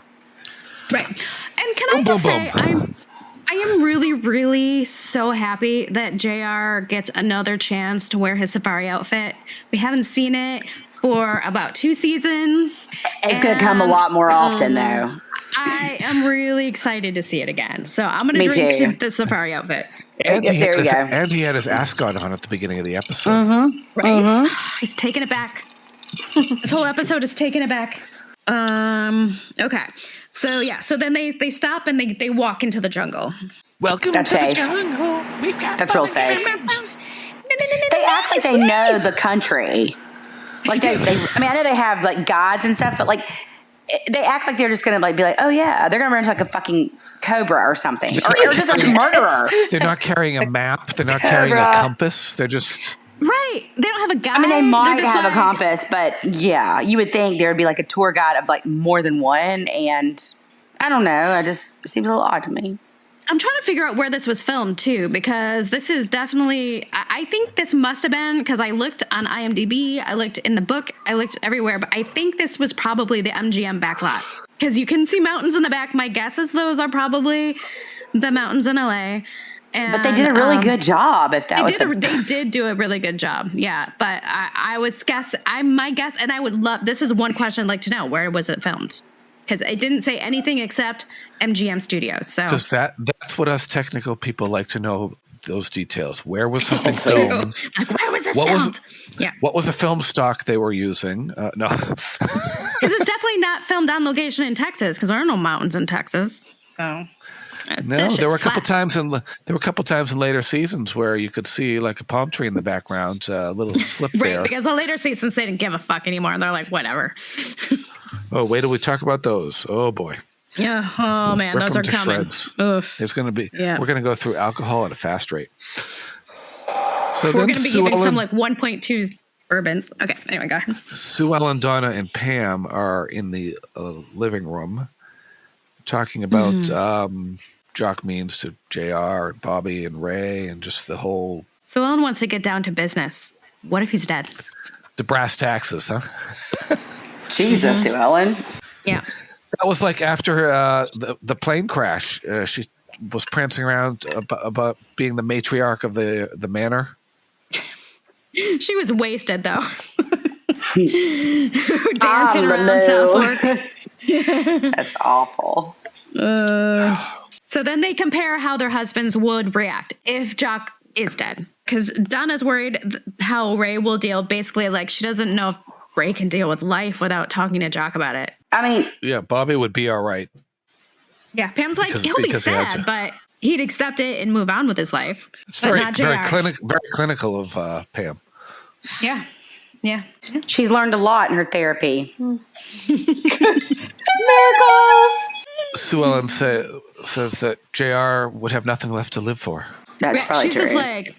Right. And can I just say, I am really, really so happy that JR gets another chance to wear his safari outfit. We haven't seen it for about 2 seasons. It's going to come a lot more often, though. I am really excited to see it again. So I'm going to drink to the safari outfit. And he had his ascot on at the beginning of the episode. Mm-hmm. Right? Mm-hmm. He's taking it back. This whole episode is taking it back. Okay. So, yeah. So then they stop and they walk into the jungle. Welcome That's to safe. the jungle. We've got That's real fun safe. and games. They act like they know the country. Like they, I mean, I know they have like gods and stuff, but like they act like they're just gonna like be like, oh yeah, they're gonna run into like a fucking cobra or something, or just a murderer. They're not carrying a map. They're not carrying a compass. They're just Right. They don't have a guide. I mean, they might just have a like- compass, but yeah, you would think there would be like a tour guide of like more than one, and I don't know. It just seems a little odd to me. I'm trying to figure out where this was filmed too, because this is definitely, I think this must have been, because I looked on IMDb, I looked in the book, I looked everywhere, but I think this was probably the MGM backlot. Because you can see mountains in the back. My guess is those are probably the mountains in LA. And, But they did a really good job. If that was they did do a really good job. Yeah. But I was my guess, and I would love, this is one question I'd like to know. Where was it filmed? Because it didn't say anything except MGM Studios. So because that's what us technical people like to know, those details. Where was something filmed? like, where was this What filmed? What was the film stock they were using? No. Because it's definitely not filmed on location in Texas, because there are no mountains in Texas. So No, there were a couple times in later seasons where you could see like a palm tree in the background, a little slip right, there. because the later seasons they didn't give a fuck anymore, and they're like, whatever. Oh, wait till we talk about those. Oh boy. Yeah. Oh man, Rip those them are to coming. shreds. Oof. There's going to be. Yeah. We're going to go through alcohol at a fast rate. So We're then going to be Sue giving Ellen, some like 1.2 bourbons. Okay. Anyway, go ahead. Sue Ellen, Donna, and Pam are in the living room talking about Jock means to JR and Bobby and Ray and just the whole. So Ellen wants to get down to business. What if he's dead? The brass taxes, huh? Jesus, Sue Ellen. Yeah. That was like after the plane crash. She was prancing around about being the matriarch of the manor. She was wasted though. Dancing around South Fork. That's awful. So then they compare how their husbands would react if Jock is dead. Because Donna's worried how Ray will deal. Basically, like she doesn't know if Ray can deal with life without talking to Jock about it. I mean, Yeah, Bobby would be all right. Yeah, Pam's like, he'll be because he had sad, to. but he'd accept it and move on with his life. It's But very not very JR. clinical of Pam. Yeah. Yeah. she's learned a lot in her therapy. Sue Ellen says that JR would have nothing left to live for. That's Yeah, probably she's true. just like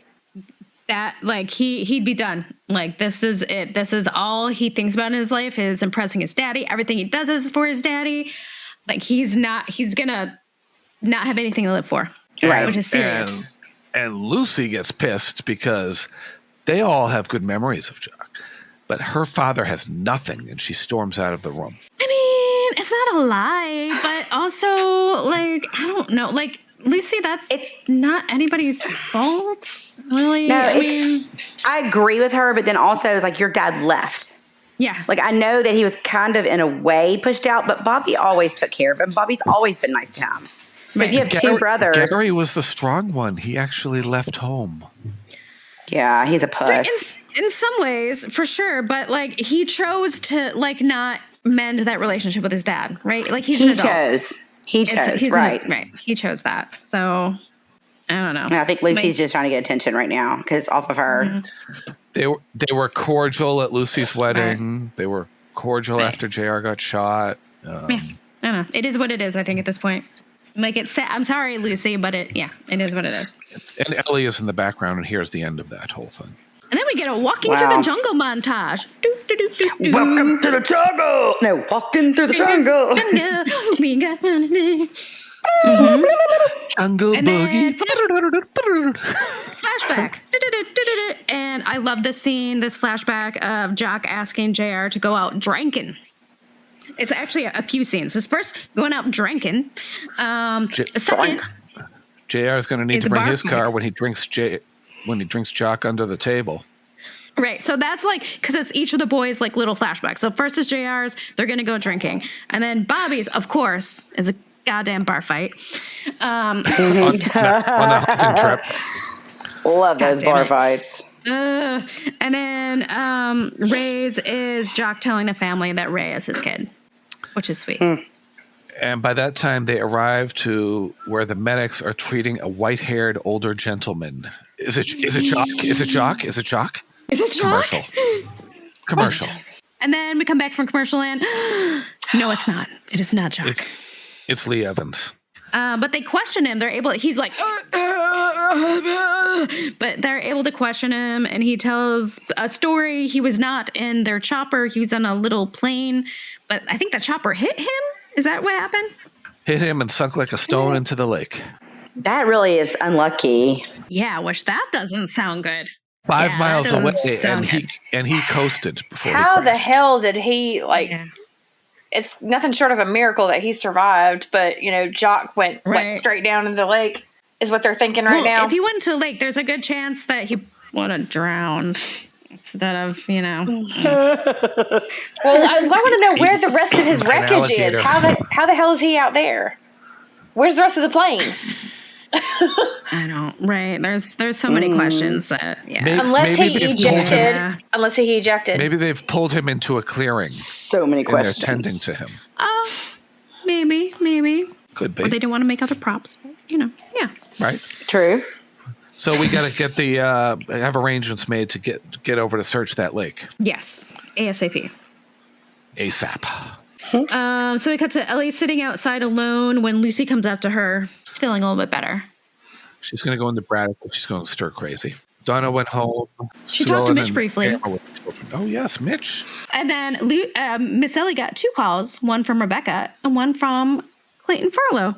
that, like he'd be done. Like this is it. This is all he thinks about in his life is impressing his daddy. Everything he does is for his daddy. Like he's gonna not have anything to live for. Right. Which is serious. And Lucy gets pissed because they all have good memories of Jock, but her father has nothing, and she storms out of the room. I mean, it's not a lie, but also like I don't know. Like Lucy, it's not anybody's fault. Really? No, I mean, I agree with her, but then also it's like your dad left. yeah. Like I know that he was kind of in a way pushed out, but Bobby always took care of him. Bobby's always been nice to him. So if you have two brothers. Gary was the strong one. He actually left home. Yeah, he's a puss. In some ways, for sure, but like he chose to like not mend that relationship with his dad, right? Like he's an adult. He chose, right. Right. He chose that. So I don't know. And I think Lucy's just trying to get attention right now because it's off of her. Mm-hmm. They were cordial at Lucy's wedding. Right. They were cordial after JR got shot. Yeah, I don't know. It is what it is. I think at this point, like it's sad. I'm sorry, Lucy, but it is what it is. And Ellie is in the background, and here's the end of that whole thing. And then we get a walking through the jungle montage. Welcome to the jungle. No, walking through the jungle. Jungle boogie. Flashback. And I love this scene, this flashback of Jock asking JR to go out drinking. It's actually a few scenes. His first, going out drinking. Second, JR is going to need to bring his car when he drinks Jock under the table. Right. So that's like, because it's each of the boys' like little flashbacks. So first is JR's, they're going to go drinking. And then Bobby's, of course, is a goddamn bar fight. On the hunting trip. Love those bar fights. And then Ray's is Jock telling the family that Ray is his kid, which is sweet. And by that time, they arrive to where the medics are treating a white-haired older gentleman. Is it Jock? Is it Jock? Is it Jock? Is it Jock? Commercial. And then we come back from commercial land. No, it's not. It is not Jock. It's Lee Evans. But they question him. He's like, but they're able to question him, and he tells a story. He was not in their chopper. He was on a little plane, but I think the chopper hit him. Is that what happened? Hit him and sunk like a stone into the lake. That really is unlucky. Yeah, which that doesn't sound good. 5 miles away, good. and he coasted before. How the hell did he It's nothing short of a miracle that he survived, but Jock went straight down into the lake. Is what they're thinking right now. If he went to the lake, there's a good chance that he would have drowned instead of Well, I want to know where the rest of his wreckage is. How the hell is he out there? Where's the rest of the plane? I don't. Right. There's so many questions that Unless he ejected. Maybe they've pulled him into a clearing. So many questions. And they're tending to him. Maybe. Could be. Or they didn't want to make other props. Yeah. Right. True. So we got to get have arrangements made to get over to search that lake. Yes. ASAP. ASAP. So we cut to Ellie sitting outside alone when Lucy comes up to her. She's feeling a little bit better. She's going to go into Braddock, but she's going to stir crazy. Donna went home. She talked to Mitch briefly. Oh, yes, Mitch. And then Miss Ellie got 2 calls, one from Rebecca and one from Clayton Farlow.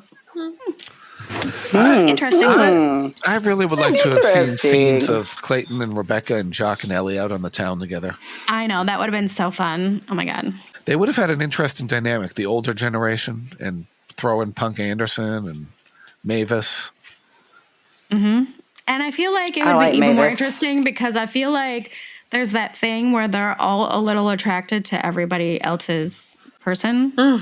Interesting. I really would like to have seen scenes of Clayton and Rebecca and Jock and Ellie out on the town together. I know. That would have been so fun. Oh, my God. They would have had an interesting dynamic, the older generation, and throw in Punk Anderson and Mavis. Mm-hmm. And I feel like it would be even more interesting because I feel like there's that thing where they're all a little attracted to everybody else's person, too.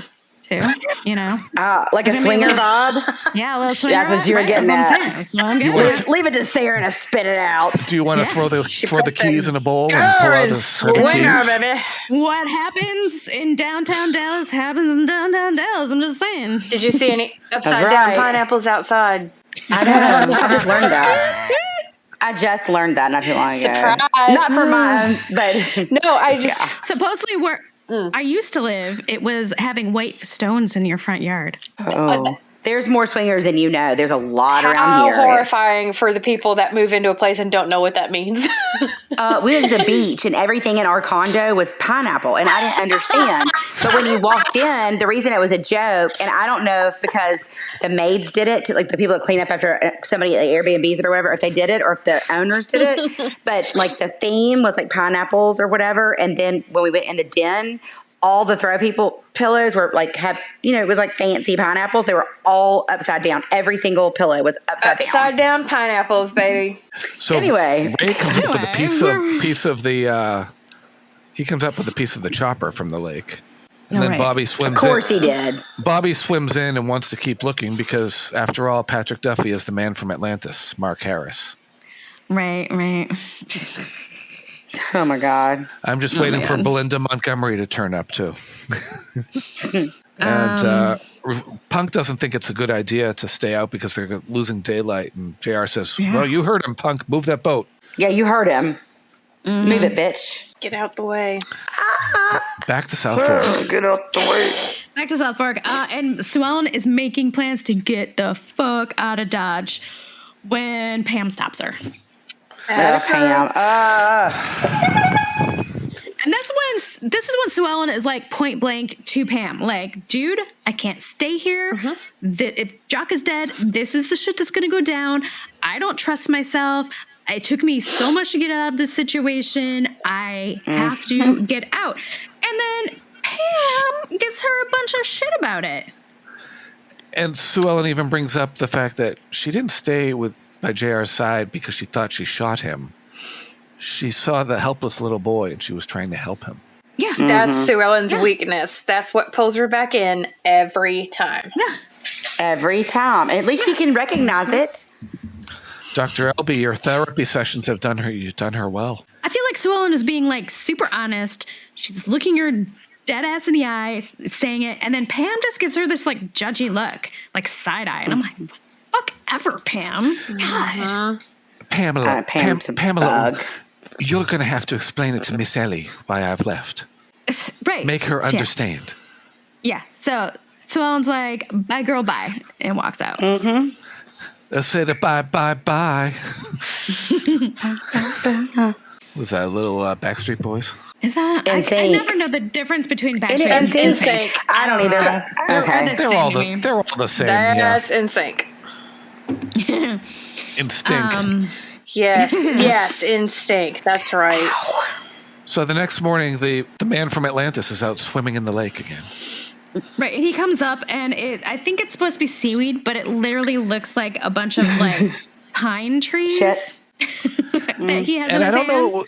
Like a swinger vibe? Yeah, a little swinger. That's what you were getting at. That's what I'm getting at. Leave it to Sarah to spit it out. Do you want to throw the keys in a bowl and pull out the keys? Baby. What happens in downtown Dallas happens in downtown Dallas. I'm just saying. Did you see any upside down pineapples outside? I know. I just learned that. Not too long ago. Surprise. Not for mine, but no, I just supposedly where I used to live, it was having white stones in your front yard. Oh. There's more swingers than you know. There's a lot around here. How horrifying for the people that move into a place and don't know what that means. We went to the beach and everything in our condo was pineapple and I didn't understand. But when you walked in, the reason it was a joke, and I don't know if because the maids did it, to like the people that clean up after somebody at Airbnbs or whatever, if they did it or if the owners did it. But like the theme was like pineapples or whatever. And then when we went in the den, all the throw people pillows were like, it was like fancy pineapples. They were all upside down. Every single pillow was upside down pineapples, baby. So anyway, Ray comes up with a piece of the. He comes up with a piece of the chopper from the lake, and then Bobby swims. Of course, he did. Bobby swims in and wants to keep looking because, after all, Patrick Duffy is the man from Atlantis, Mark Harris. Right. Oh my God! I'm just waiting for Belinda Montgomery to turn up too. And Punk doesn't think it's a good idea to stay out because they're losing daylight. And JR says, "Well, you heard him, Punk. Move that boat." Yeah, you heard him. Mm-hmm. Move it, bitch. Get out the way. Back to South Fork. Get out the way. Back to South Fork. And Sue Ellen is making plans to get the fuck out of Dodge when Pam stops her. Pam. And this is when Sue Ellen is like point blank to Pam, like, dude, I can't stay here. Mm-hmm. If Jock is dead, this is the shit that's going to go down. I don't trust myself. It took me so much to get out of this situation. I have to get out. And then Pam gives her a bunch of shit about it. And Sue Ellen even brings up the fact that she didn't stay by JR's side because she thought she shot him. She saw the helpless little boy and she was trying to help him. Yeah. That's Sue Ellen's weakness. That's what pulls her back in every time. Yeah. Every time. At least she can recognize it. Dr. Elby, your therapy sessions you've done her well. I feel like Sue Ellen is being like super honest. She's looking her dead ass in the eye, saying it, and then Pam just gives her this like judgy look, like side eye, and I'm like, fuck ever, Pam. God. Pamela, Pamela, you're going to have to explain it to Miss Ellie why I've left. Right. Make her understand. Yeah. So Ellen's like, bye, girl, bye, and walks out. Mm-hmm. I said bye. Was that a little Backstreet Boys? Is that? I never know the difference between Backstreet and NSYNC. I don't either. Okay. They're all the same. That's NSYNC. Instinct. Yes, instinct. That's right. So the next morning, the man from Atlantis is out swimming in the lake again. Right, and he comes up, and I think it's supposed to be seaweed, but it literally looks like a bunch of like pine trees that he has. And in his I don't hands. know,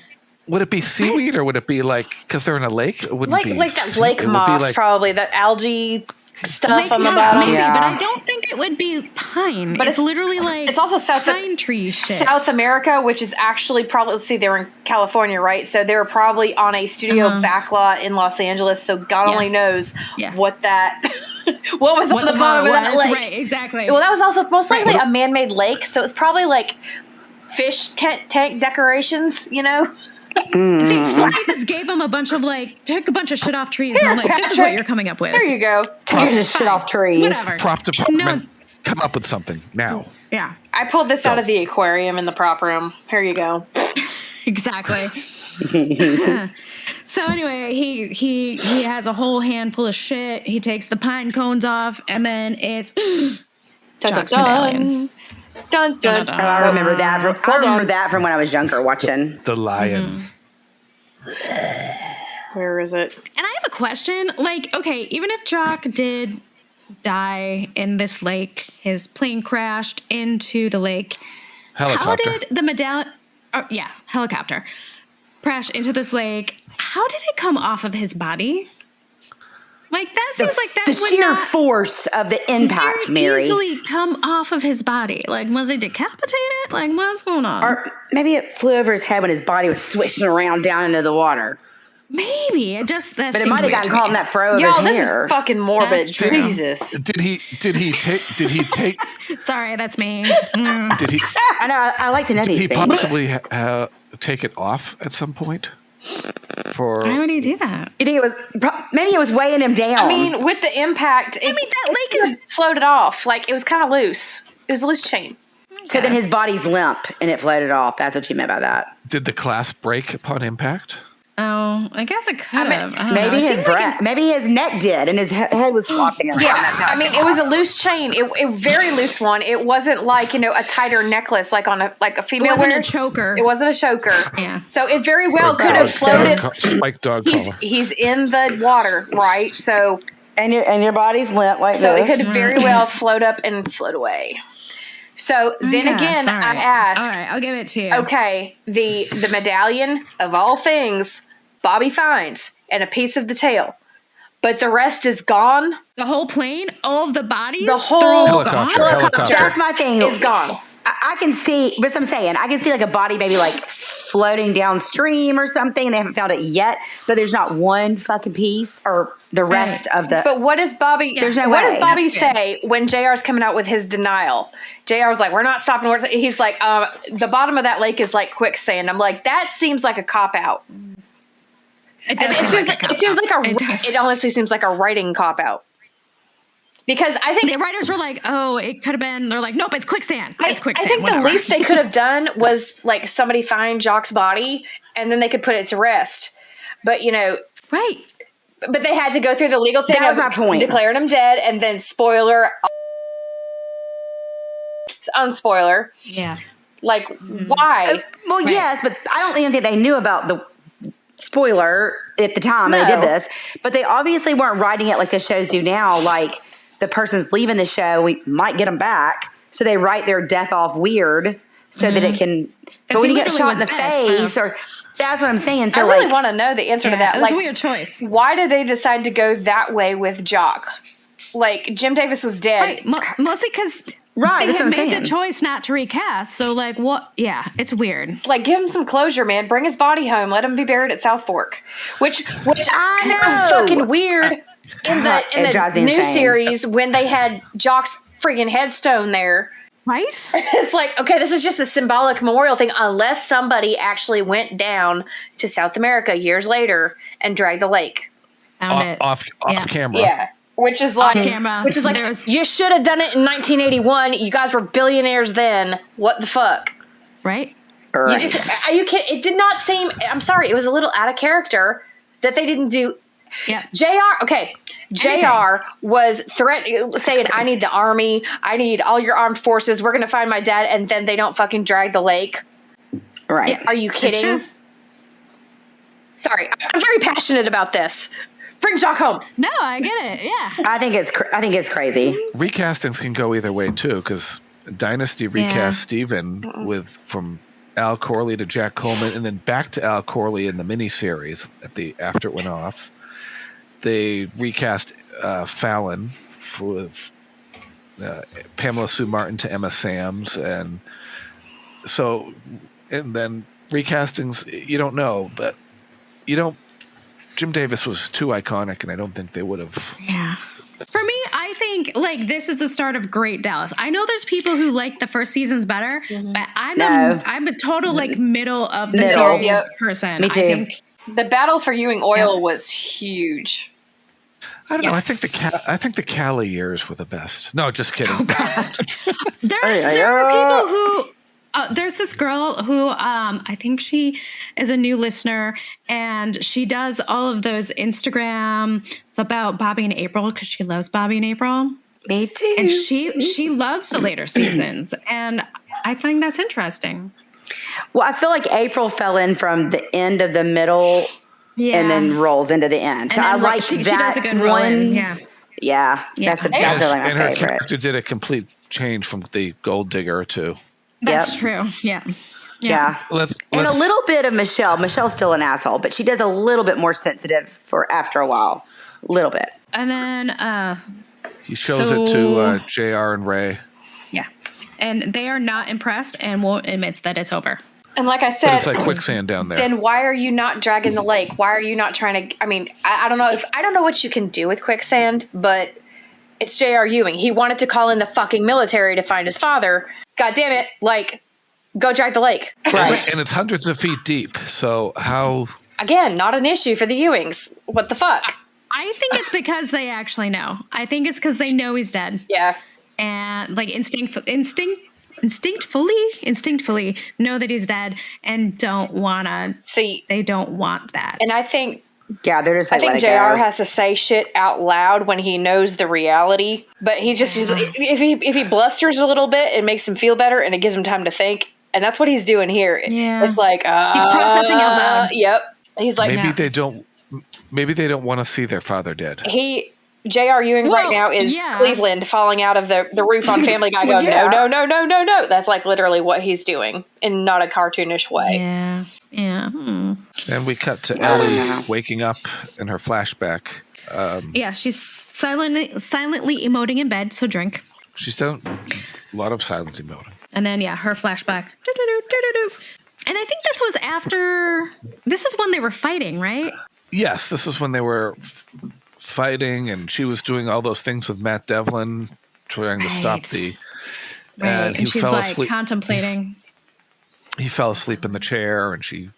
would it be seaweed or would it be like because they're in a lake? It wouldn't be Like that lake moss, probably that algae stuff on the bottom. Maybe, but I don't think it would be pine. But it's literally like it's also pine tree shit. South America, which is actually probably, let's see, they were in California, right? So they were probably on a studio backlot in Los Angeles. So God only knows what that, what was on the bottom of that lake. Right, exactly. Well, that was also most likely a man-made lake. So it's probably like fish tank decorations, you know? They just gave him a bunch of took a bunch of shit off trees. And I'm like, this is what you're coming up with. There you go. You're just shit off trees. Whatever. Prop department, come up with something now. Yeah. I pulled this out of the aquarium in the prop room. Here you go. Exactly. So anyway, he has a whole handful of shit. He takes the pine cones off, and then it's Jock's medallion. Dun, dun, dun. Oh, I remember that. Remember that from when I was younger watching. The lion. Where is it? And I have a question. Like, okay, even if Jock did die in this lake, his plane crashed into the lake. Helicopter. How did the medallion? Oh, yeah, helicopter crash into this lake. How did it come off of his body? Like that seems like that the would sheer not force of the impact, Mary. easily come off of his body. Like, was he decapitated? Like, what's going on? Or maybe it flew over his head when his body was swishing around down into the water. Maybe it just that. But it might have gotten caught in that fro of his Y'all, this hair. is fucking morbid. Jesus. Did he take? Sorry, that's me. Did he? I know. I like to know Did these he things. possibly take it off at some point? Why would he do that? You think it was maybe it was weighing him down? I mean, with the impact, that lake is floated off. Like it was kind of loose. It was a loose chain. so then his body's limp and it floated off. That's what you meant by that. Did the glass break upon impact? Oh, I guess it could have. Maybe his breath, maybe his neck did, and his head was flopping around. Yeah, I mean, it was a loose chain. It very loose one. It wasn't like a tighter necklace like on a female It wasn't wear. a choker. It wasn't a choker. Yeah. So it very well could have floated. Spiked dog collar. He's in the water, right? So And your body's limp like so this. it could very well float up and float away. So then again, all right. I asked. All right, I'll give it to you. Okay, the medallion of all things, Bobby finds, and a piece of the tail, but the rest is gone. The whole plane, all of the bodies, The whole they're all Helicopter. gone? Helicopter. That's my thing. is gone. I can see, but I'm saying I can see like a body maybe like floating downstream or something, and they haven't found it yet. But there's not one fucking piece or the rest of the. But what does Bobby? There's no What way. does Bobby That's good. say when JR's coming out with his denial? JR's like, "We're not stopping." He's like, "The bottom of that lake is like quicksand." I'm like, that seems like a cop out. It honestly seems like a writing cop out. Because I think the writers were like, "Oh, it could have been." They're like, "Nope, it's quicksand. It's quicksand." I think whatever. the least they could have done was like somebody find Jock's body and then they could put it to rest. But right. but they had to go through the legal thing That was of my point. declaring him dead, and then spoiler, unspoiler. Yeah. Like why? Well, yes, but I don't even think they knew about the spoiler at the time when they did No. this. But they obviously weren't writing it like the shows do now. Like the person's leaving the show, we might get them back, so they write their death off weird so that it can. But when he you get literally shot in was the dead, face, so- or that's what I'm saying. So I really like, want to know the answer to that. It was Like, a weird choice. why did they decide to go that way with Jock? Like Jim Davis was dead. Right. Mostly because Right. They That's had what I'm made saying. the choice not to recast. So, like, what? Yeah, it's weird. Like, give him some closure, man. Bring his body home. Let him be buried at South Fork, which I found know. fucking weird in God, it the drives me new insane. series when they had Jock's freaking headstone there. Right? It's like, okay, this is just a symbolic memorial thing, unless somebody actually went down to South America years later and dragged the lake. Found it. Off camera. Yeah. Which is like, camera. There was- you should have done it in 1981. You guys were billionaires then. What the fuck? Right? Right. You can't, it did not seem, I'm sorry, it was a little out of character that they didn't do. Yeah. JR was saying, I need the army, I need all your armed forces, we're going to find my dad, and then they don't fucking drag the lake. Right. Yeah. Are you kidding? Sorry, I'm very passionate about this. Bring Jock home. No, I get it. Yeah. I think it's crazy. Recastings can go either way too, because Dynasty recast Steven from Al Corley to Jack Coleman, and then back to Al Corley in the miniseries after it went off. They recast Fallon with Pamela Sue Martin to Emma Sams, and then recastings. You don't know, but you don't. Jim Davis was too iconic, and I don't think they would have. Yeah. For me, I think like this is the start of great Dallas. I know there's people who like the first seasons better, but I'm a total like middle of the series person. Me too. I think The battle for Ewing Oil was huge. I don't know. I think the Cali years were the best. No, just kidding. There are people who. There's this girl who I think she is a new listener, and she does all of those Instagram. It's about Bobby and April because she loves Bobby and April. Me too. And she loves the later seasons, and I think that's interesting. Well, I feel like April fell in from the end of the middle, and then rolls into the end. So I like she that does a good one. run. Yeah, that's like my and her favorite. character did a complete change from the gold digger to. That's true. Yeah. Let's and a little bit of Michelle. Michelle's still an asshole, but she does a little bit more sensitive for after a while. A little bit. And then he shows it to JR and Ray. Yeah. And they are not impressed and won't admit that it's over. And like I But said, it's like quicksand down there. then why are you not dragging the lake? Why are you not trying to? I mean, I don't know what you can do with quicksand, but it's J.R. Ewing. He wanted to call in the fucking military to find his father. God damn it! Like, go drag the lake. Right, and it's hundreds of feet deep. So how? Again, not an issue for the Ewings. What the fuck? I think it's because they actually know. I think it's because they know he's dead. Yeah. And like instinctively know that he's dead and don't want to see. They don't want that. And I think. Yeah, they're just like, I think JR has to say shit out loud when he knows the reality. But he just if he blusters a little bit, it makes him feel better and it gives him time to think. And that's what he's doing here. Yeah. It's like he's processing out loud. Yep. He's like maybe they don't want to see their father dead. J.R. Ewing right now is Cleveland falling out of the roof on Family Guy going, no. That's like literally what he's doing in not a cartoonish way. Yeah. Yeah. And we cut to Ellie waking up in her flashback. She's silently emoting in bed, so drink. She's done a lot of silent emoting. And then, her flashback. And I think this is when they were fighting, right? Yes, this is when they were fighting, and she was doing all those things with Matt Devlin, trying to stop the... And she's fell like asleep. contemplating. He fell asleep in the chair, and she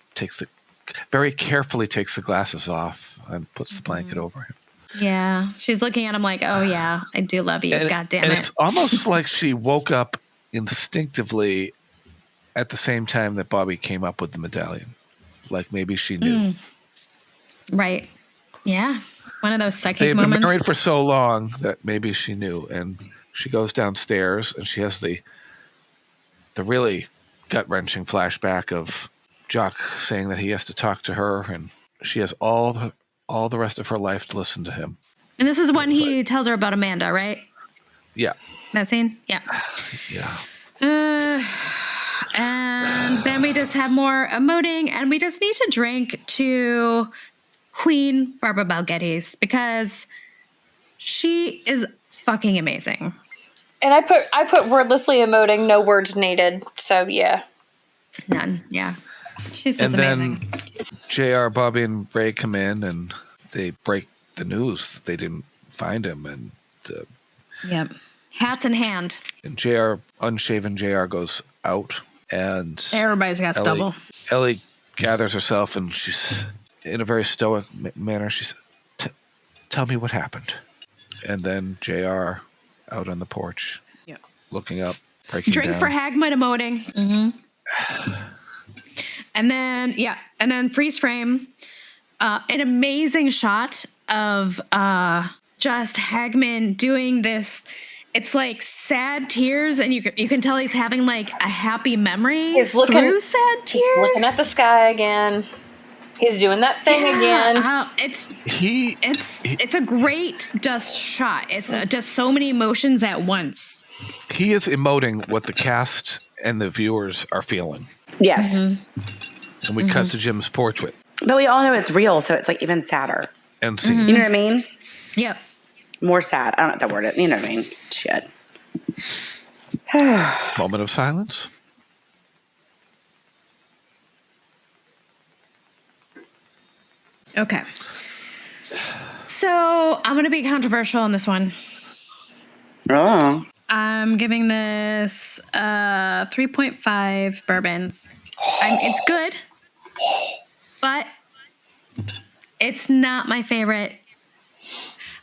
very carefully takes the glasses off and puts the blanket over him. Yeah. She's looking at him like, oh, yeah, I do love you. God damn it. And it's almost like she woke up instinctively at the same time that Bobby came up with the medallion. Like maybe she knew. Right. Yeah. One of those psychic They've moments. been married for so long that maybe she knew. And she goes downstairs and she has the really gut-wrenching flashback of Jock saying that he has to talk to her, and she has all the rest of her life to listen to him. And this is when he tells her about Amanda, right? Yeah. That scene? Yeah. Yeah. And then we just have more emoting, and we just need to drink to Queen Barbara Bel Geddes because she is fucking amazing. And I put wordlessly emoting, no words needed. So yeah. None. Yeah. She's just And amazing. then JR, Bobby, and Ray come in and they break the news. They didn't find him. And Yep. Hats in hand. JR, unshaven JR, goes out. And Everybody's got stubble. Ellie gathers herself and she's in a very stoic manner. She says, tell me what happened. And then JR out on the porch, looking up, breaking Drink down. for Hagman emoting. Mm-hmm. And then freeze frame. An amazing shot of just Hagman doing this. It's like sad tears, and you can tell he's having like a happy memory through sad tears. He's looking at the sky again. He's doing that thing again. It's a great just shot. It's just so many emotions at once. He is emoting what the cast and the viewers are feeling. Yes. Mm-hmm. And we cut to Jim's portrait. But we all know it's real, so it's like even sadder. And see. You know what I mean? Yep. More sad. I don't know what that word is. You know what I mean? Shit. Moment of silence. Okay. So I'm going to be controversial on this one. Oh. I'm giving this 3.5 bourbons. It's good, but it's not my favorite.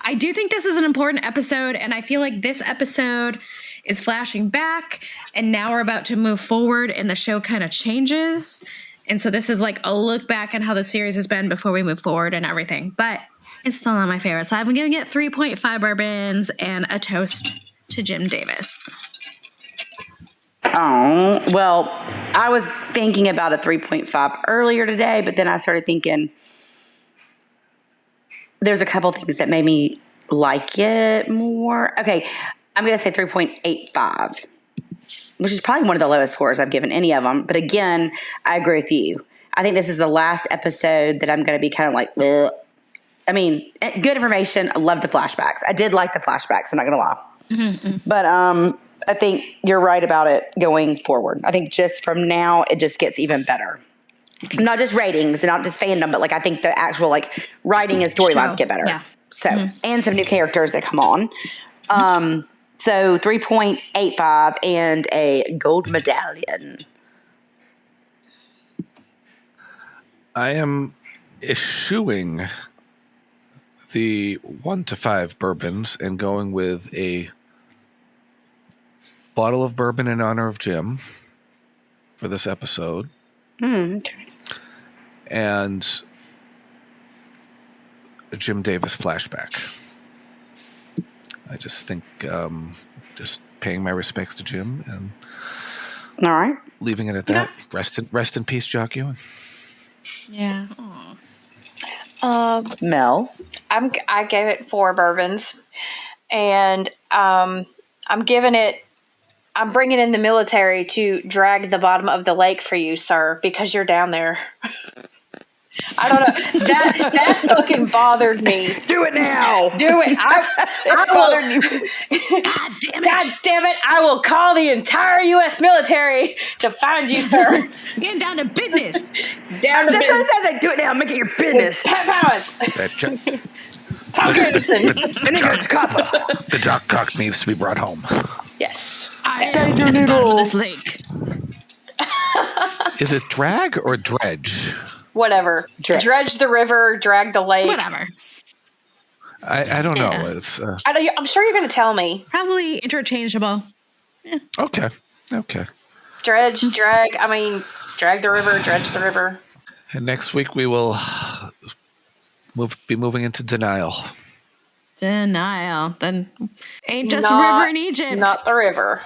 I do think this is an important episode, and I feel like this episode is flashing back, and now we're about to move forward, and the show kind of changes. And so this is like a look back on how the series has been before we move forward and everything. But it's still not my favorite. So I'm giving it 3.5 bourbons and a toast to Jim Davis. Oh, well, I was thinking about a 3.5 earlier today, but then I started thinking there's a couple things that made me like it more. Okay, I'm going to say 3.85, which is probably one of the lowest scores I've given any of them. But again, I agree with you. I think this is the last episode that I'm going to be kind of like, bleh. I mean, good information. I love the flashbacks. I did like the flashbacks. I'm not going to lie. Mm-hmm. But I think you're right about it going forward. I think just from now, it just gets even better. Not just ratings and not just fandom, but like I think the actual like writing and storylines get better. Yeah. So, and some new characters that come on. So 3.85 and a gold medallion. I am eschewing the 1 to 5 bourbons and going with a bottle of bourbon in honor of Jim for this episode. Okay. And a Jim Davis flashback. I just think just paying my respects to Jim and All right. leaving it at that. Rest in peace, Jock Ewan. Yeah. Mel. I gave it 4 bourbons, and I'm bringing in the military to drag the bottom of the lake for you, sir, because you're down there. I don't know. That fucking bothered me. Do it now. Do it. I bothered you. God damn it. I will call the entire U.S. military to find you, sir. Getting down to business. Down to That's business. what it says. Like, do it now. Make it your business. Powers. The Jock cock needs to be brought home. Yes. I am at the bottom of this lake. Is it drag or dredge? Whatever. Dredge the river, drag the lake. Whatever. I don't know. It's, I'm sure you're going to tell me. Probably interchangeable. Okay. Dredge, drag. I mean, drag the river, dredge the river. And next week we will be moving into denial. Denial. Then ain't just a river in Egypt. Not the river.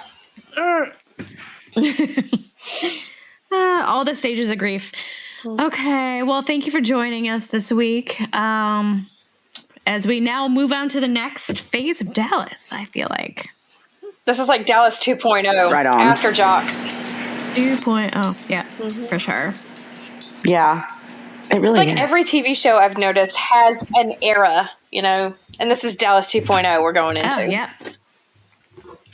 All the stages of grief. Okay, well, thank you for joining us this week. As we now move on to the next phase of Dallas, I feel like. This is like Dallas 2.0. Right on. After Jock. 2.0. Yeah, for sure. Yeah. It really It's like every TV show I've noticed has an era, you know, and this is Dallas 2.0 we're going into. Oh, yeah.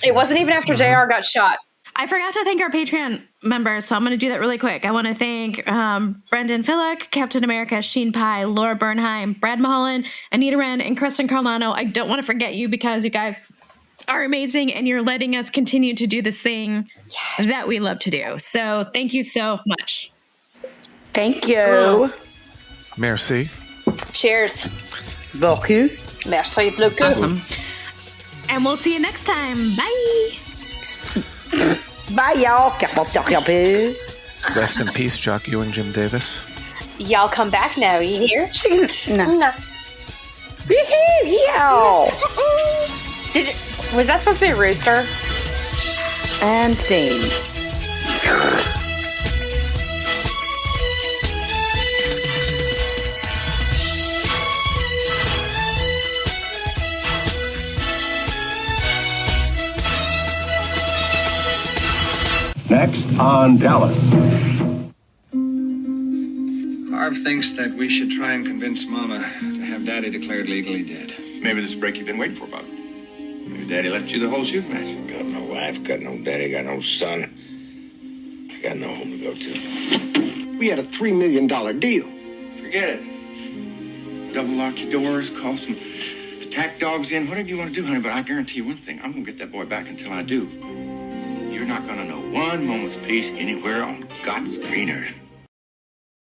It wasn't even after JR got shot. I forgot to thank our Patreon members, so I'm going to do that really quick. I want to thank Brendan Fillick, Captain America, Sheen Pye, Laura Bernheim, Brad Mulholland, Anita Wren, and Kristen Carlano. I don't want to forget you because you guys are amazing and you're letting us continue to do this thing that we love to do. So thank you so much. Thank you. Merci. Cheers. Beaucoup. Merci beaucoup. Awesome. And we'll see you next time. Bye. Bye, y'all. Rest in peace, Jock, you and Jim Davis. Y'all come back now, you hear? No. Yo. Was that supposed to be a rooster? And scene. Next on Dallas. Harv thinks that we should try and convince Mama to have Daddy declared legally dead. Maybe this break you've been waiting for, Bob. Maybe Daddy left you the whole shooting match. Got no wife, got no daddy, got no son. I got no home to go to. We had a $3 million deal. Forget it. Double lock your doors, call some attack dogs in, whatever you want to do, honey. But I guarantee you one thing, I'm going to get that boy back until I do. You're not going to know one moment's peace anywhere on God's green earth.